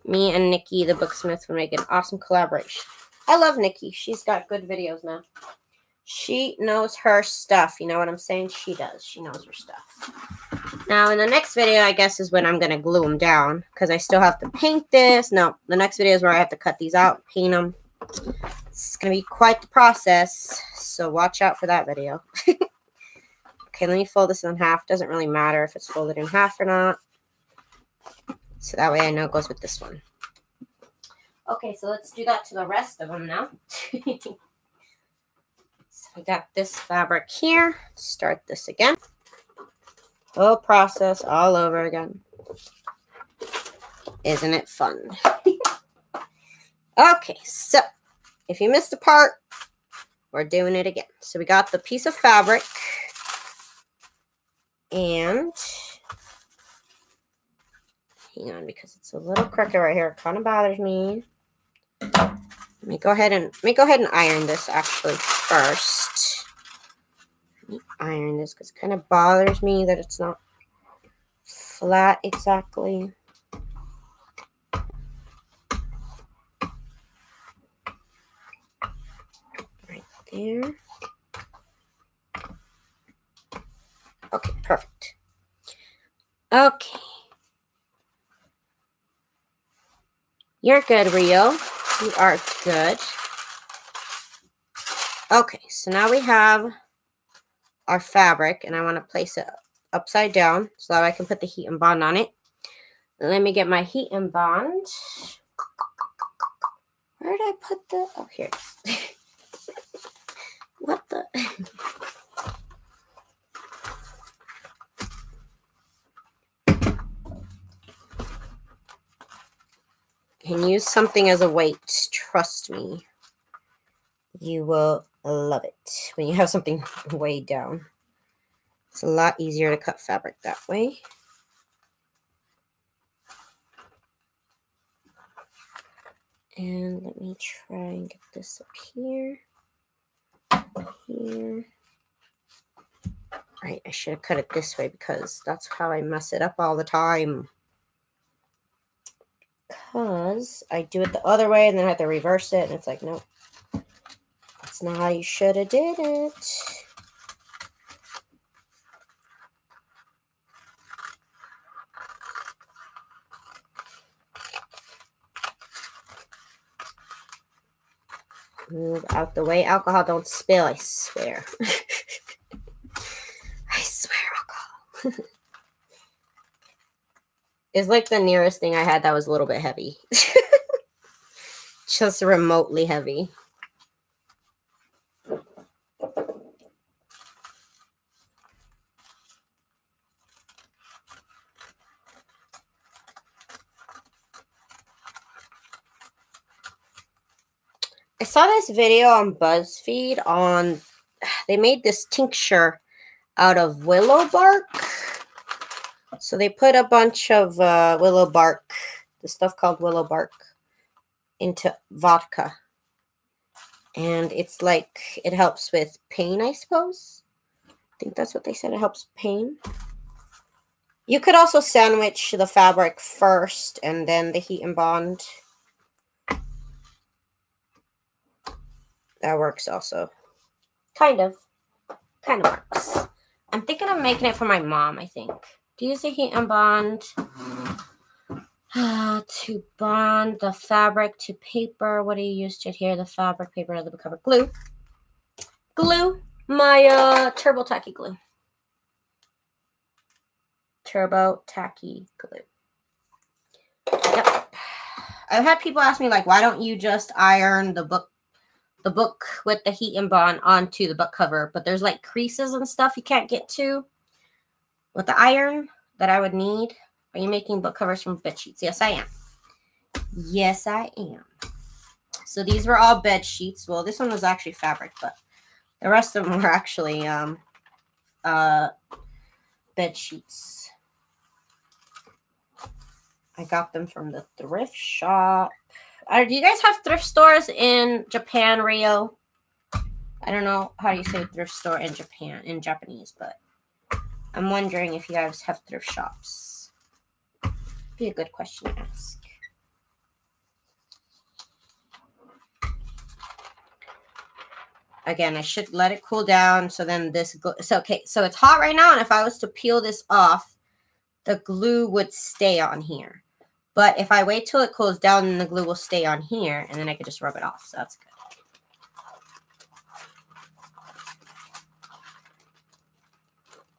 [SPEAKER 1] Me and Nikki, the booksmith, will make an awesome collaboration. I love Nikki. She's got good videos now. She knows her stuff. You know what I'm saying? She does. She knows her stuff. Now, in the next video, I guess, is when I'm going to glue them down. Because I still have to paint this. No, the next video is where I have to cut these out, paint them. It's going to be quite the process. So watch out for that video. Okay, let me fold this in half. Doesn't really matter if it's folded in half or not. So that way I know it goes with this one. Okay, so let's do that to the rest of them now. So we got this fabric here. Start this again. Whole process all over again. Isn't it fun? Okay, so if you missed a part, we're doing it again. So we got the piece of fabric. And hang on, because it's a little crooked right here. It kind of bothers me. Let me go ahead and iron this actually first. Let me iron this because it kind of bothers me that it's not flat exactly. Right there. Okay, perfect. Okay. You're good, Rio. You are good. Okay, so now we have our fabric, and I want to place it upside down so that I can put the heat and bond on it. Let me get my heat and bond. Where did I put the... Oh, here it is. What the... You can use something as a weight. Trust me. You will love it when you have something weighed down. It's a lot easier to cut fabric that way. And let me try and get this up here. Here. Right, I should have cut it this way because that's how I mess it up all the time. Because I do it the other way and then I have to reverse it. And it's like, nope. That's not how you should have did it. Move out the way. Alcohol don't spill, I swear. I swear, alcohol. It's like the nearest thing I had that was a little bit heavy. Just remotely heavy. I saw this video on BuzzFeed on, they made this tincture out of willow bark. So they put a bunch of willow bark, the stuff called willow bark, into vodka. And it's like, it helps with pain, I suppose. I think that's what they said, it helps pain. You could also sandwich the fabric first and then the heat and bond. That works also. Kind of works. I'm thinking of making it for my mom, I think. To use the heat and bond to bond the fabric to paper. What do you use to adhere the fabric, paper, or the cover? Glue. Glue. My turbo tacky glue. Turbo tacky glue. Yep. I've had people ask me, like, why don't you just iron the book with the heat and bond onto the book cover? But there's like creases and stuff you can't get to with the iron that I would need. Are you making book covers from bed sheets? Yes, I am. Yes, I am. So these were all bed sheets. Well, this one was actually fabric, but the rest of them were actually bed sheets. I got them from the thrift shop. Do you guys have thrift stores in Japan, Rio? I don't know how you say thrift store in Japan, in Japanese, but I'm wondering if you guys have thrift shops. Be a good question to ask. Again, I should let it cool down so then this so okay, so it's hot right now, and if I was to peel this off, the glue would stay on here. But if I wait till it cools down, then the glue will stay on here, and then I could just rub it off. So that's good.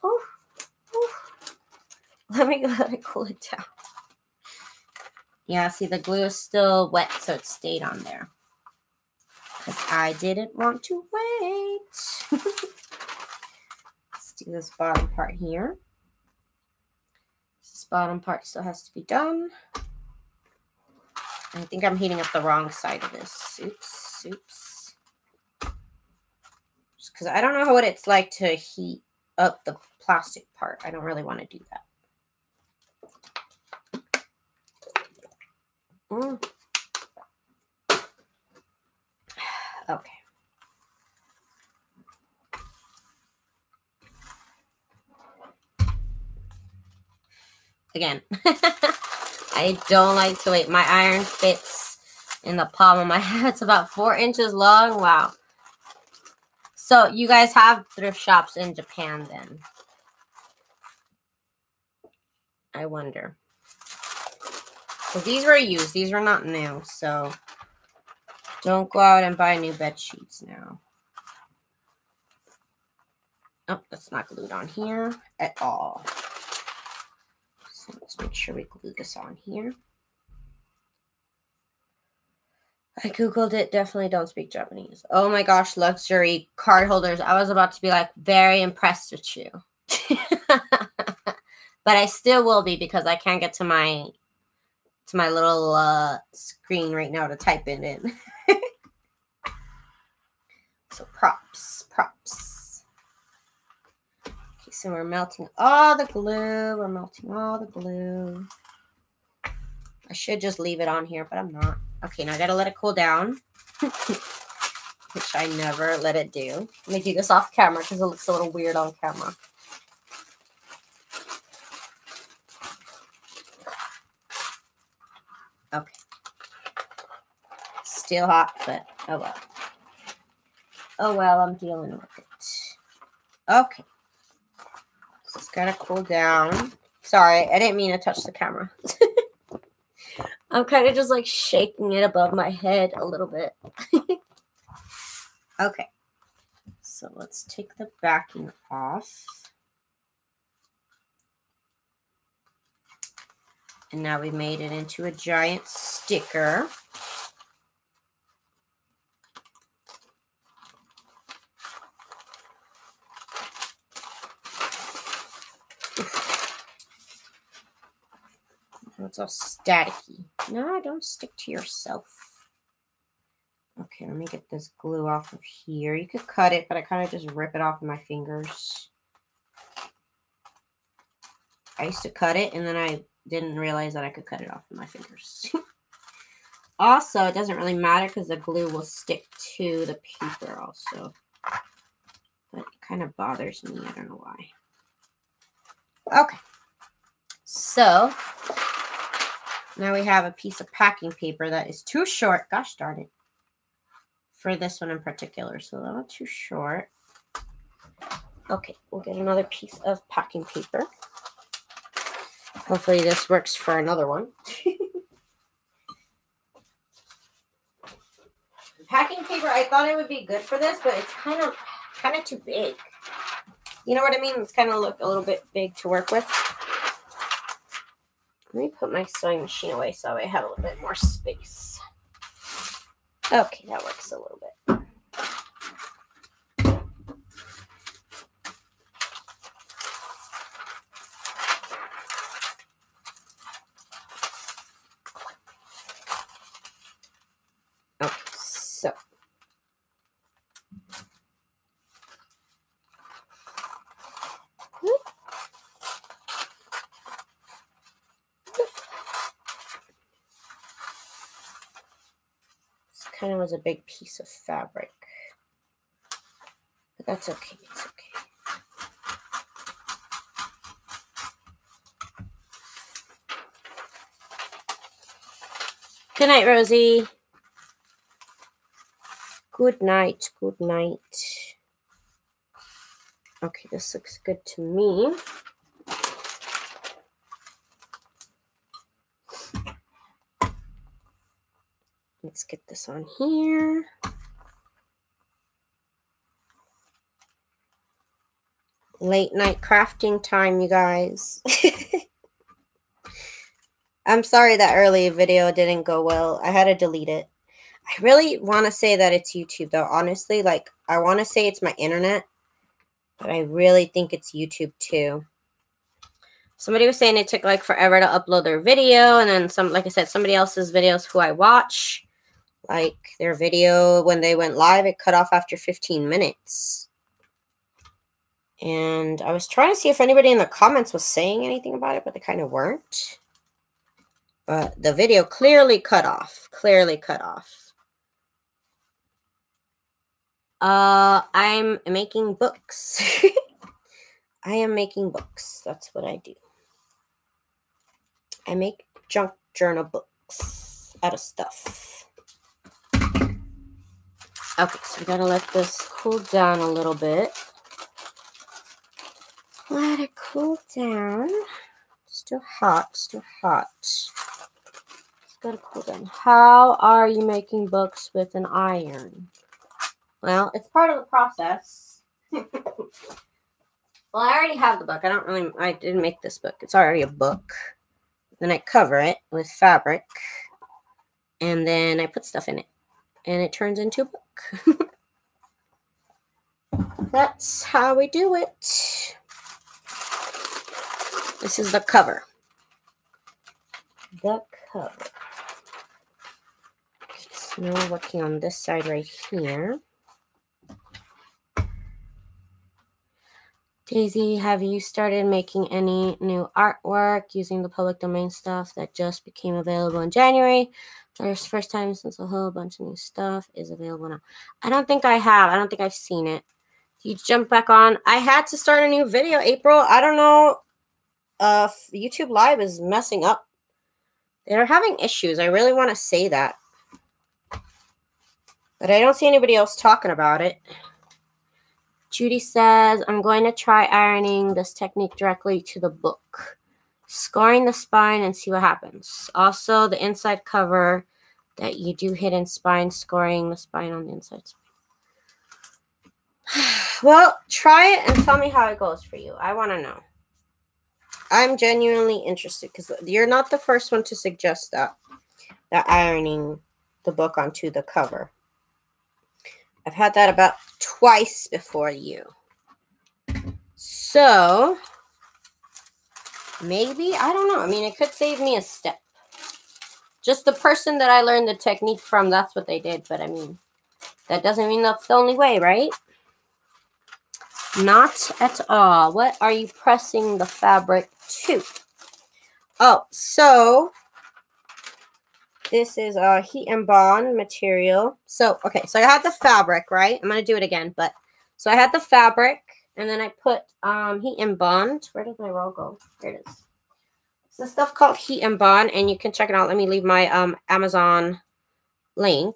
[SPEAKER 1] Ooh, ooh. Let me let it cool it down. Yeah, see, the glue is still wet, so it stayed on there. Because I didn't want to wait. Let's do this bottom part here. This bottom part still has to be done. I think I'm heating up the wrong side of this. Oops, oops. Just because I don't know what it's like to heat up the plastic part. I don't really want to do that. Okay. Again, I don't like to wait. My iron fits in the palm of my hand. It's about 4 inches long. Wow. So you guys have thrift shops in Japan then? I wonder. Because these were used. These were not new. So don't go out and buy new bed sheets now. Oh, that's not glued on here at all. So let's make sure we glue this on here. I googled it. Definitely don't speak Japanese. Oh my gosh, luxury card holders. I was about to be like very impressed with you. But I still will be because I can't get to my little screen right now to type it in. So props. Okay, so we're melting all the glue. We're melting all the glue. I should just leave it on here, but I'm not. Okay, now I gotta let it cool down. Which I never let it do. Let me do this off camera because it looks a little weird on camera. Okay. Still hot, but oh well. Oh well, I'm dealing with it. Okay. So it's gotta cool down. Sorry, I didn't mean to touch the camera. I'm kind of just like shaking it above my head a little bit. Okay, so let's take the backing off. And now we made it into a giant sticker. It's all staticky. No, don't stick to yourself. Okay, let me get this glue off of here. You could cut it, but I kind of just rip it off with my fingers. I used to cut it, and then I didn't realize that I could cut it off with my fingers. Also, it doesn't really matter because the glue will stick to the paper also. But it kind of bothers me. I don't know why. Okay. So, now we have a piece of packing paper that is too short. Gosh darn it. For this one in particular. So, a little too short. Okay, we'll get another piece of packing paper. Hopefully this works for another one. Packing paper, I thought it would be good for this, but it's kind of too big. You know what I mean? It's kind of look a little bit big to work with. Let me put my sewing machine away so I have a little bit more space. Okay, that works a little bit. Okay, so. This kind of was a big piece of fabric. But that's okay, it's okay. Good night, Rosie. Good night, good night. Okay, this looks good to me. Let's get this on here. Late night crafting time, you guys. I'm sorry that early video didn't go well. I had to delete it. I really want to say that it's YouTube, though. Honestly, like, I want to say it's my internet, but I really think it's YouTube, too. Somebody was saying it took, like, forever to upload their video, and then, like I said, somebody else's videos who I watch, like, their video, when they went live, it cut off after 15 minutes. And I was trying to see if anybody in the comments was saying anything about it, but they kind of weren't. But the video clearly cut off. Clearly cut off. I'm making books. I am making books. That's what I do. I make junk journal books out of stuff. Okay, so we gotta let this cool down a little bit. Let it cool down. Still hot, still hot. It's gotta cool down. How are you making books with an iron? Well, it's part of the process. Well, I already have the book. I didn't make this book. It's already a book. Then I cover it with fabric. And then I put stuff in it. And it turns into a book. That's how we do it. This is the cover. The cover. Okay, so now we're working on this side right here. Daisy, have you started making any new artwork using the public domain stuff that just became available in January? There's first time since a whole bunch of new stuff is available now. I don't think I have. I don't think I've seen it. You jump back on. I had to start a new video, April. I don't know. YouTube Live is messing up. They're having issues. I really want to say that. But I don't see anybody else talking about it. Judy says, I'm going to try ironing this technique directly to the book. Scoring the spine and see what happens. Also, the inside cover that you do hidden spine, scoring the spine on the inside spine. Well, try it and tell me how it goes for you. I want to know. I'm genuinely interested because you're not the first one to suggest that ironing the book onto the cover. I've had that about twice before you. So, maybe, I don't know. I mean, it could save me a step. Just the person that I learned the technique from, that's what they did. But I mean, that doesn't mean that's the only way, right? Not at all. What are you pressing the fabric to? Oh, so this is a heat and bond material. So, okay, so I had the fabric, right? I'm going to do it again, but so I had the fabric, and then I put heat and bond. Where did my roll go? There it is. It's this stuff called heat and bond, and you can check it out. Let me leave my Amazon link.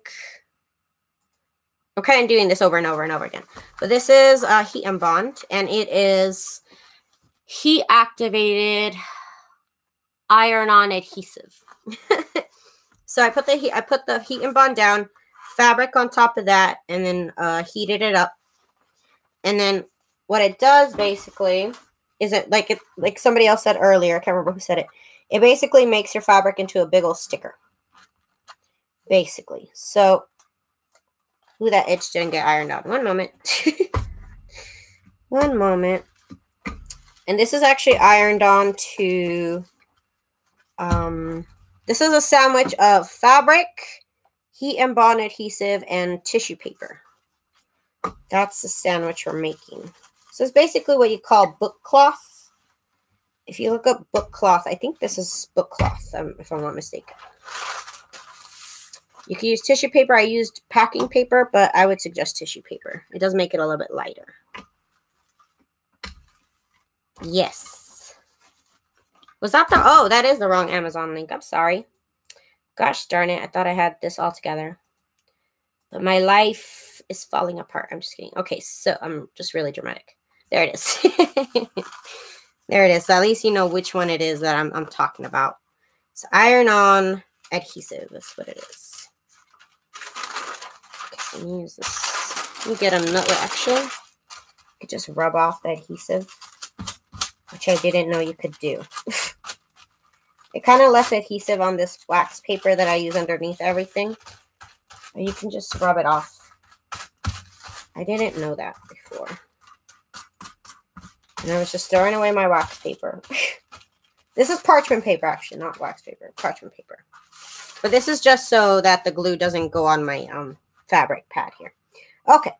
[SPEAKER 1] I'm kind of doing this over and over and over again. But this is heat and bond, and it is heat activated iron-on adhesive. So I put the heat and bond down, fabric on top of that, and then heated it up. And then what it does basically is like somebody else said earlier, I can't remember who said it. It basically makes your fabric into a big old sticker. Basically. So ooh, that edge didn't get ironed out. One moment. One moment. And this is actually ironed on to this is a sandwich of fabric, heat and bond adhesive, and tissue paper. That's the sandwich we're making. So it's basically what you call book cloth. If you look up book cloth, I think this is book cloth, if I'm not mistaken. You can use tissue paper. I used packing paper, but I would suggest tissue paper. It does make it a little bit lighter. Yes. Was that the... Oh, that is the wrong Amazon link. I'm sorry. Gosh darn it. I thought I had this all together. But my life is falling apart. I'm just kidding. Okay, so I'm just really dramatic. There it is. There it is. So at least you know which one it is that I'm talking about. It's iron-on adhesive. That's what it is. Okay, so let me use this. Let me get another, actually. You could just rub off the adhesive, which I didn't know you could do. It kind of left adhesive on this wax paper that I use underneath everything. And you can just rub it off. I didn't know that before. And I was just throwing away my wax paper. This is parchment paper, actually, not wax paper. Parchment paper. But this is just so that the glue doesn't go on my fabric pad here. Okay.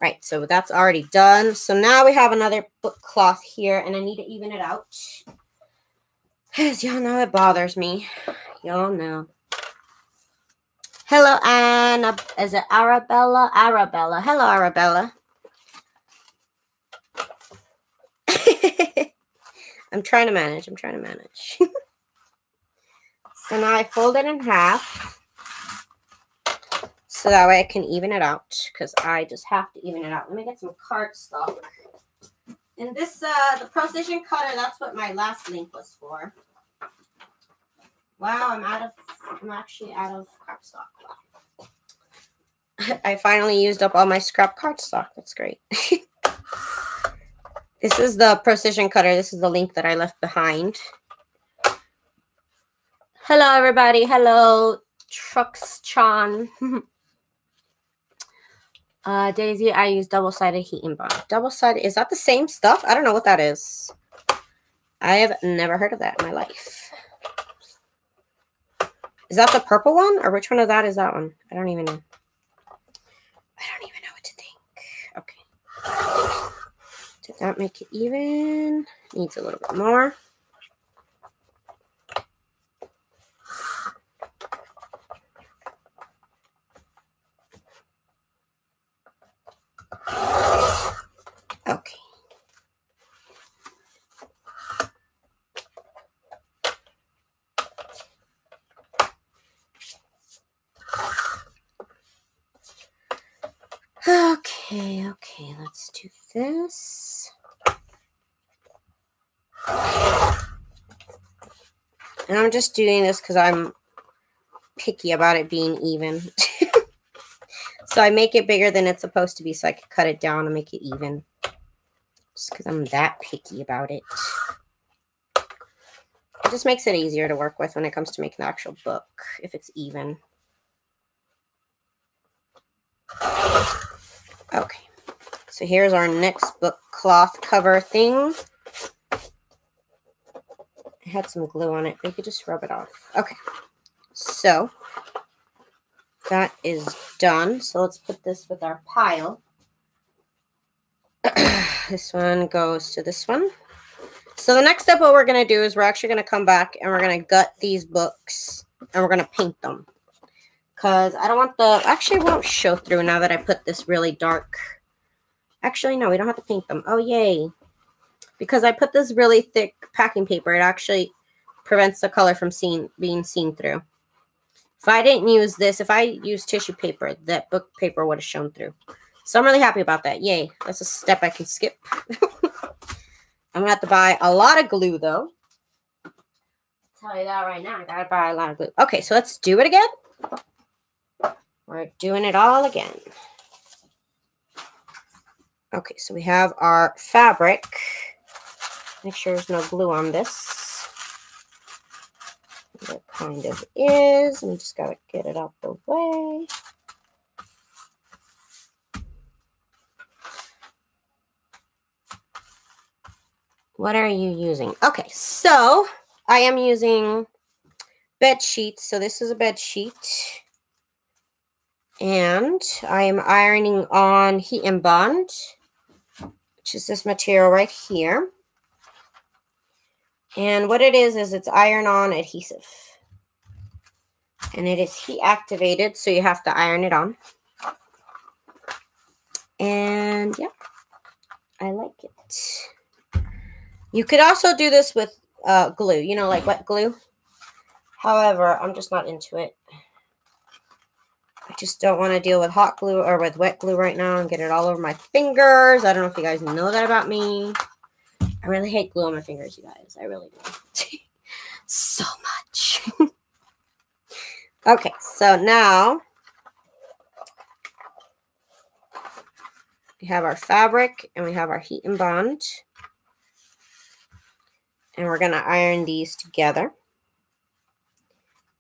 [SPEAKER 1] Right, so that's already done. So now we have another book cloth here, and I need to even it out. As y'all know, it bothers me. Y'all know. Hello, Anna. Is it Arabella? Arabella. Hello, Arabella. I'm trying to manage. So now I fold it in half. So that way I can even it out. Because I just have to even it out. Let me get some cardstock. And this, the ProCision cutter, that's what my last link was for. Wow, I'm actually out of cardstock. Wow. I finally used up all my scrap cardstock. That's great. This is the ProCision cutter. This is the link that I left behind. Hello, everybody. Hello, Trucks-chan. Daisy, I use double-sided heat and bond. Double-sided, is that the same stuff? I don't know what that is. I have never heard of that in my life. Is that the purple one? Or which one of that is that one? I don't even know. I don't even know what to think. Okay. Did that make it even? Needs a little bit more. Okay. Okay, let's do this. And I'm just doing this because I'm picky about it being even. So I make it bigger than it's supposed to be so I can cut it down and make it even. Just because I'm that picky about it. It just makes it easier to work with when it comes to making an actual book, if it's even. Okay, so here's our next book cloth cover thing. I had some glue on it, but you could just rub it off. Okay, so that is done. So let's put this with our pile. This one goes to this one. So the next step, what we're going to do is we're actually going to come back and we're going to gut these books and we're going to paint them. Because I don't want the... Actually, it won't show through now that I put this really dark... Actually, no, we don't have to paint them. Oh, yay. Because I put this really thick packing paper, it actually prevents the color from being seen through. If I didn't use this, if I used tissue paper, that book paper would have shown through. So I'm really happy about that. Yay. That's a step I can skip. I'm going to have to buy a lot of glue, though. I'll tell you that right now. I got to buy a lot of glue. Okay, so let's do it again. We're doing it all again. Okay, so we have our fabric. Make sure there's no glue on this. There kind of is. We just got to get it out the way. What are you using? Okay, so I am using bed sheets. So this is a bed sheet. And I am ironing on heat and bond, which is this material right here. And what it is it's iron-on adhesive. And it is heat activated, so you have to iron it on. And yeah, I like it. You could also do this with glue, you know, like wet glue. However, I'm just not into it. I just don't want to deal with hot glue or with wet glue right now and get it all over my fingers. I don't know if you guys know that about me. I really hate glue on my fingers, you guys. I really do. So much. Okay, so now we have our fabric and we have our heat and bond. And we're going to iron these together.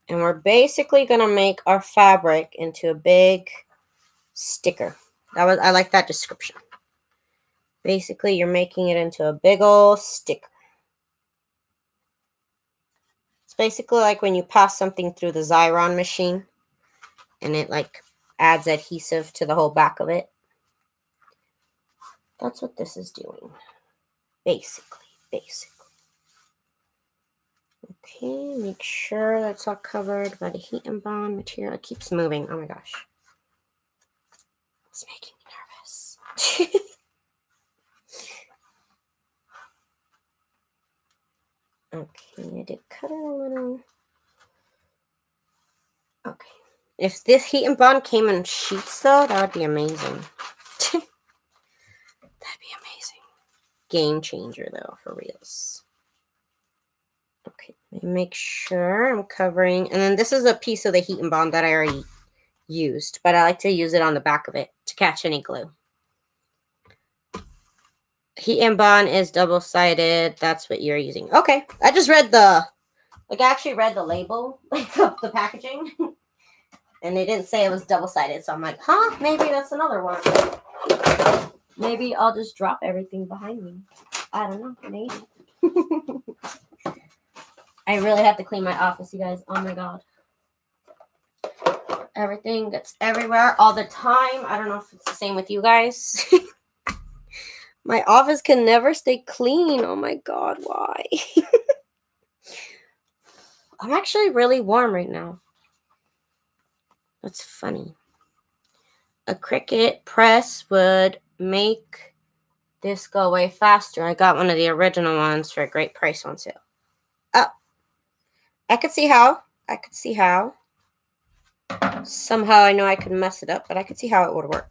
[SPEAKER 1] And we're basically going to make our fabric into a big sticker. I like that description. Basically, you're making it into a big old sticker. It's basically like when you pass something through the Xyron machine and it like adds adhesive to the whole back of it. That's what this is doing. Basically. Okay, make sure that's all covered by the heat and bond material. It keeps moving. Oh my gosh. It's making me nervous. Okay, I did cut it a little. Okay. If this heat and bond came in sheets, though, that would be amazing. That'd be amazing. Game changer, though, for reals. Okay, make sure I'm covering. And then this is a piece of the heat and bond that I already used, but I like to use it on the back of it to catch any glue. Heat and bond is double-sided. That's what you're using. Okay, I just read I actually read the label, like the packaging, and they didn't say it was double-sided. So I'm like, huh? Maybe that's another one. Maybe I'll just drop everything behind me. I don't know. Maybe. I really have to clean my office, you guys. Oh my god. Everything gets everywhere all the time. I don't know if it's the same with you guys. My office can never stay clean. Oh my god, why? I'm actually really warm right now. That's funny. A Cricut press would make this go away faster. I got one of the original ones for a great price on sale. Oh. I could see how. Somehow I know I could mess it up, but I could see how it would work.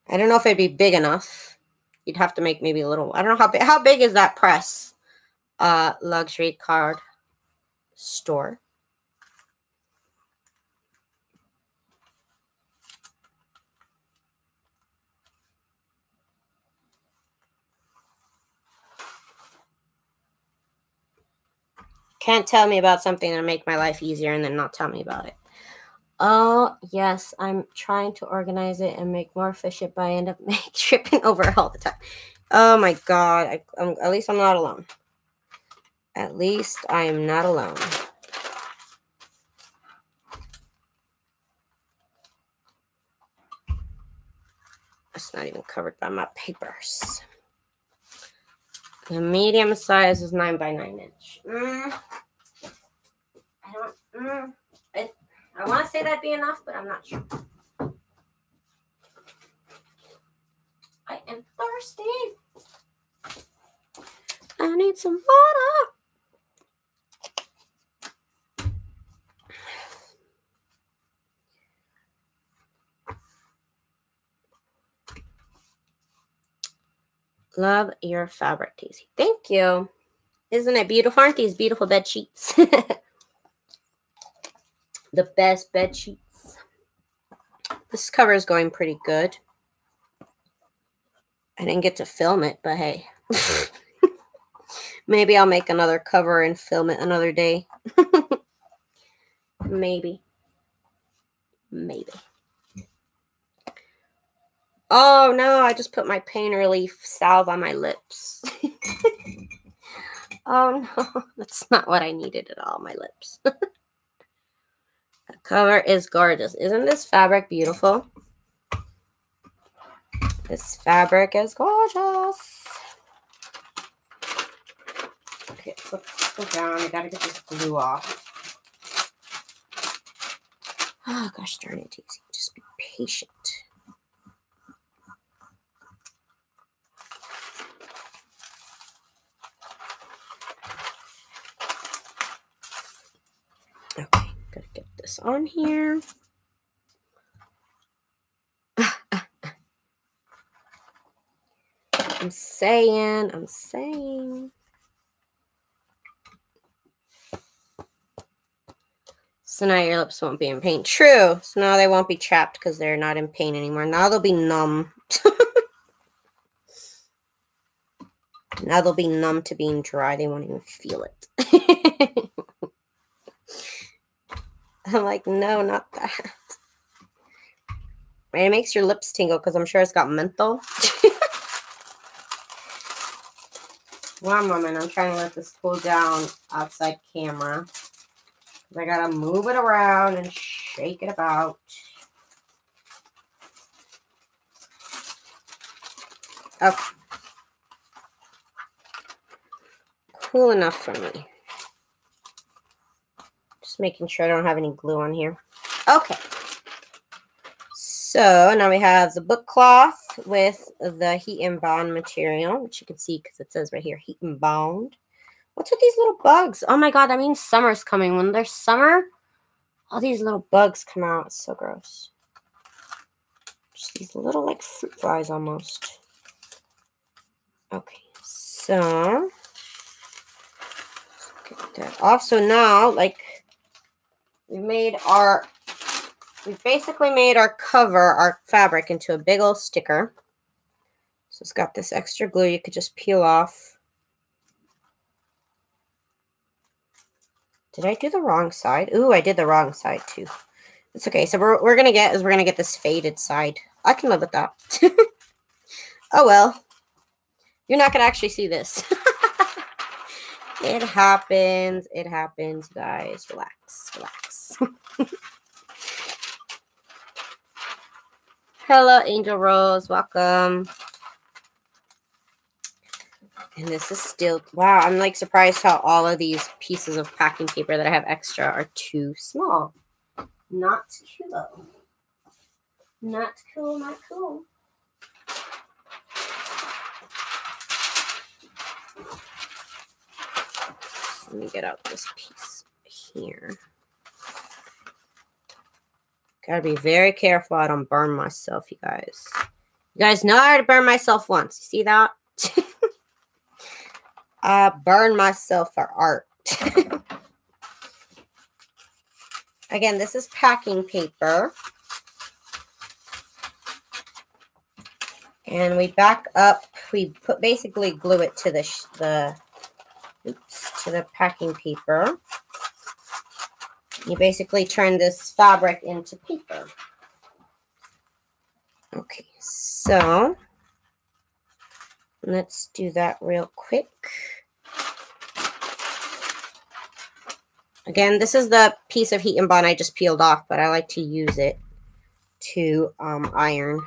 [SPEAKER 1] I don't know if it'd be big enough. You'd have to make maybe a little. I don't know how big is that press? Luxury card store. can't tell me about something that'll make my life easier and then not tell me about it. Oh, yes, I'm trying to organize it and make more efficient, but I end up tripping over all the time. Oh, my God. At least I'm not alone. At least I am not alone. It's not even covered by my papers. The medium size is 9 by 9 inch. I want to say that'd be enough, but I'm not sure. I am thirsty. I need some water. Love your fabric, Daisy. Thank you. Isn't it beautiful? Aren't these beautiful bed sheets? The best bed sheets. This cover is going pretty good. I didn't get to film it, but hey. Maybe I'll make another cover and film it another day. Maybe. Maybe. Oh, no, I just put my pain relief salve on my lips. Oh, no, that's not what I needed at all, my lips. The cover is gorgeous. Isn't this fabric beautiful? This fabric is gorgeous. Okay, so let's go down. I gotta get this glue off. Oh, gosh darn it, Daisy. Just be patient. Okay, gotta get this on here. I'm saying. So now your lips won't be in pain. True. So now they won't be trapped because they're not in pain anymore. Now they'll be numb. Now they'll be numb to being dry. They won't even feel it. I'm like, no, not that. And it makes your lips tingle because I'm sure it's got menthol. One moment. I'm trying to let this cool down outside camera. I gotta move it around and shake it about. Okay. Cool enough for me. Just making sure I don't have any glue on here. Okay. So now we have the book cloth with the heat and bond material, which you can see because it says right here, heat and bond. What's with these little bugs? Oh my God, that means summer's coming. When there's summer, all these little bugs come out. It's so gross. Just these little like fruit flies almost. Okay, so get that off. So now, like, we've basically made our cover, our fabric, into a big old sticker. So it's got this extra glue you could just peel off. Did I do the wrong side? Ooh, I did the wrong side too. It's okay. So we're gonna get this faded side. I can live with that. Oh well. You're not gonna actually see this. It happens. It happens, guys. Relax. Relax. Hello, Angel Rose. Welcome. And this is still, wow, I'm like surprised how all of these pieces of packing paper that I have extra are too small. Not cool. Not cool, not cool. Let me get out this piece here. Gotta be very careful I don't burn myself, you guys. You guys know I already burned myself once. You see that? I burned myself for art. Again, this is packing paper. And we back up. We basically glue it to to the packing paper. You basically turn this fabric into paper. Okay, so let's do that real quick. Again, this is the piece of heat and bond I just peeled off, but I like to use it to iron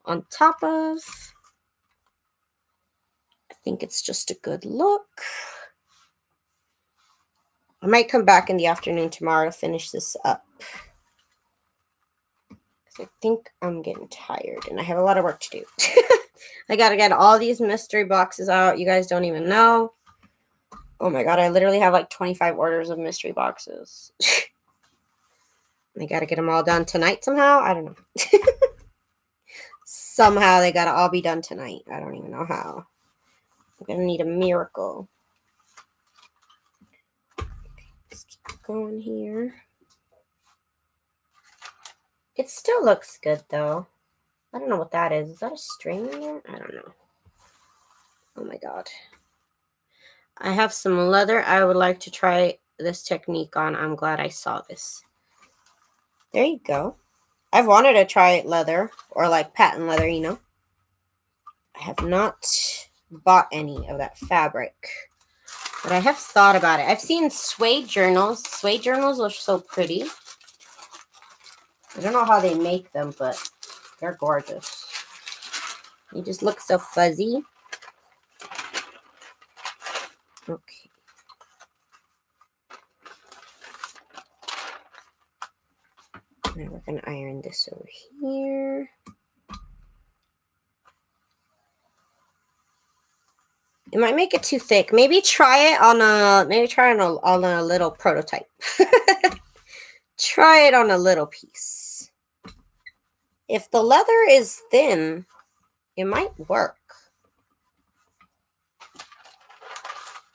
[SPEAKER 1] on top of. I think it's just a good look. I might come back in the afternoon tomorrow to finish this up. I think I'm getting tired and I have a lot of work to do. I gotta get all these mystery boxes out. You guys don't even know. Oh my god, I literally have like 25 orders of mystery boxes. I gotta get them all done tonight somehow. I don't know. Somehow they gotta all be done tonight. I don't even know how. I'm gonna need a miracle. Okay, let's keep going here. It still looks good though. I don't know what that is. Is that a string in there? I don't know. Oh my god. I have some leather. I would like to try this technique on. I'm glad I saw this. There you go. I've wanted to try leather or like patent leather, you know. I have not bought any of that fabric, but I have thought about it. I've seen suede journals. Suede journals are so pretty. I don't know how they make them, but they're gorgeous. They just look so fuzzy. Okay. Now we're going to iron this over here. It might make it too thick. Maybe try it on a little prototype. Try it on a little piece. If the leather is thin, it might work.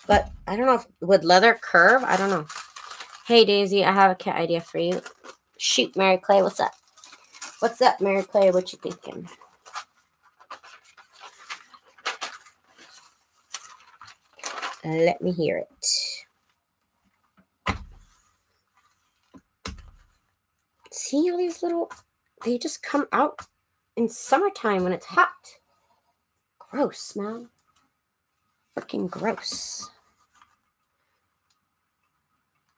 [SPEAKER 1] But I don't know if would leather curve? I don't know. Hey Daisy, I have a cat idea for you. Shoot, Mary Clay, what's up? What's up, Mary Clay? What you thinking? Let me hear it. See all these little, they just come out in summertime when it's hot. Gross, man. Freaking gross.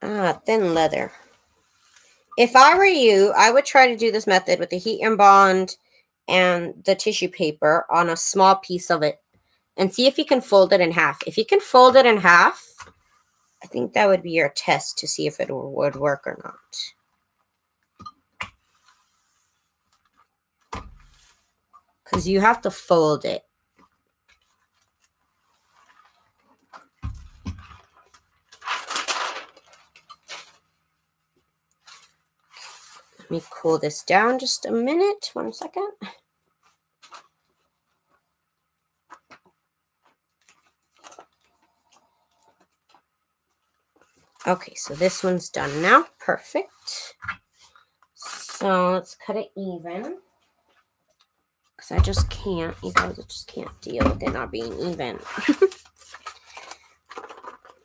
[SPEAKER 1] Ah, thin leather. If I were you, I would try to do this method with the heat and bond and the tissue paper on a small piece of it and see if you can fold it in half. If you can fold it in half, I think that would be your test to see if it would work or not. Because you have to fold it. Let me cool this down just a minute. 1 second. Okay, so this one's done now. Perfect. So let's cut it even. Because I just can't. You guys just can't deal with it not being even.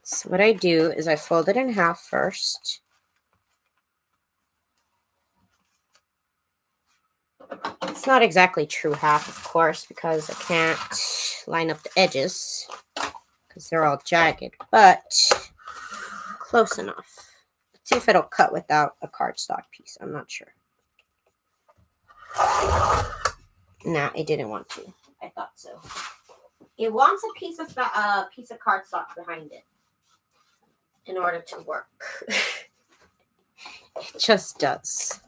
[SPEAKER 1] So what I do is I fold it in half first. It's not exactly true half, of course, because I can't line up the edges because they're all jagged, but close enough. Let's see if it'll cut without a cardstock piece. I'm not sure. Nah, it didn't want to. I thought so. It wants a piece of cardstock behind it in order to work. It just does.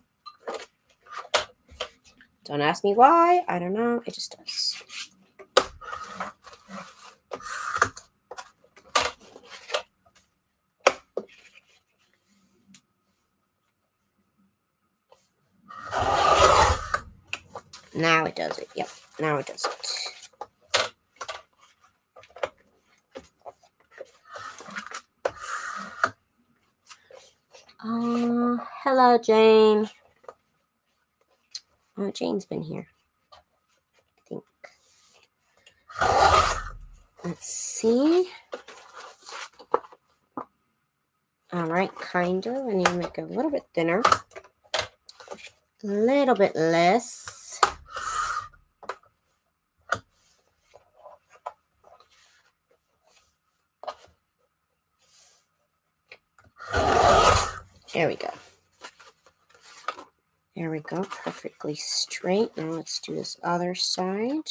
[SPEAKER 1] Don't ask me why. I don't know. It just does. Now it does it. Yep. Now it does it. Hello, Jane. Oh, Jane's been here, I think. Let's see. All right, kind of. I need to make it a little bit thinner. A little bit less. There we go. There we go. Perfectly straight. Now let's do this other side.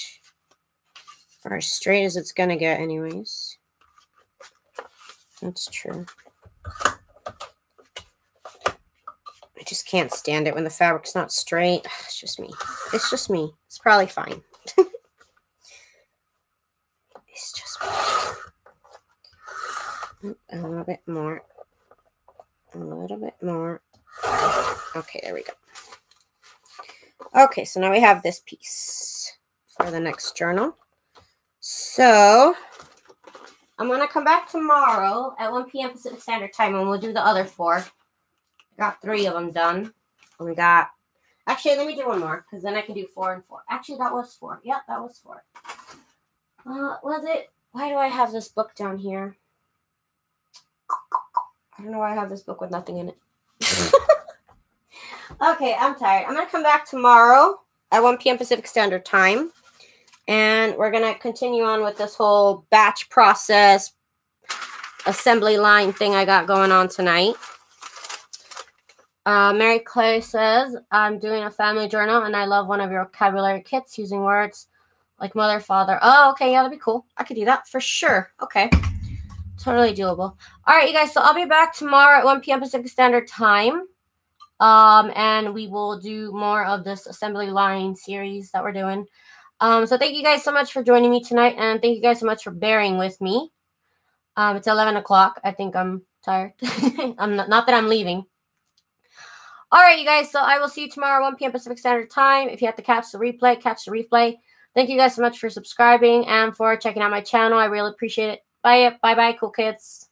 [SPEAKER 1] Or as straight as it's going to get anyways. That's true. I just can't stand it when the fabric's not straight. It's just me. It's just me. It's probably fine. It's just me. A little bit more. A little bit more. Okay, there we go. Okay, so now we have this piece for the next journal. So I'm going to come back tomorrow at 1 p.m. Pacific Standard Time and we'll do the other 4. Got 3 of them done. And we got, actually, let me do one more because then I can do 4 and 4. Actually, that was 4. Yep, that was 4. Was it? Why do I have this book down here? I don't know why I have this book with nothing in it. Okay, I'm tired. I'm going to come back tomorrow at 1 p.m. Pacific Standard Time. And we're going to continue on with this whole batch process assembly line thing I got going on tonight. Mary Clay says, I'm doing a family journal and I love one of your vocabulary kits using words like mother, father. Oh, okay. Yeah, that'd be cool. I could do that for sure. Okay. Totally doable. All right, you guys. So I'll be back tomorrow at 1 p.m. Pacific Standard Time. And we will do more of this assembly line series that we're doing. So thank you guys so much for joining me tonight. And thank you guys so much for bearing with me. It's 11 o'clock. I think I'm tired. Not that I'm leaving. All right, you guys. So I will see you tomorrow, 1 p.m. Pacific Standard Time. If you have to catch the replay, catch the replay. Thank you guys so much for subscribing and for checking out my channel. I really appreciate it. Bye, cool kids.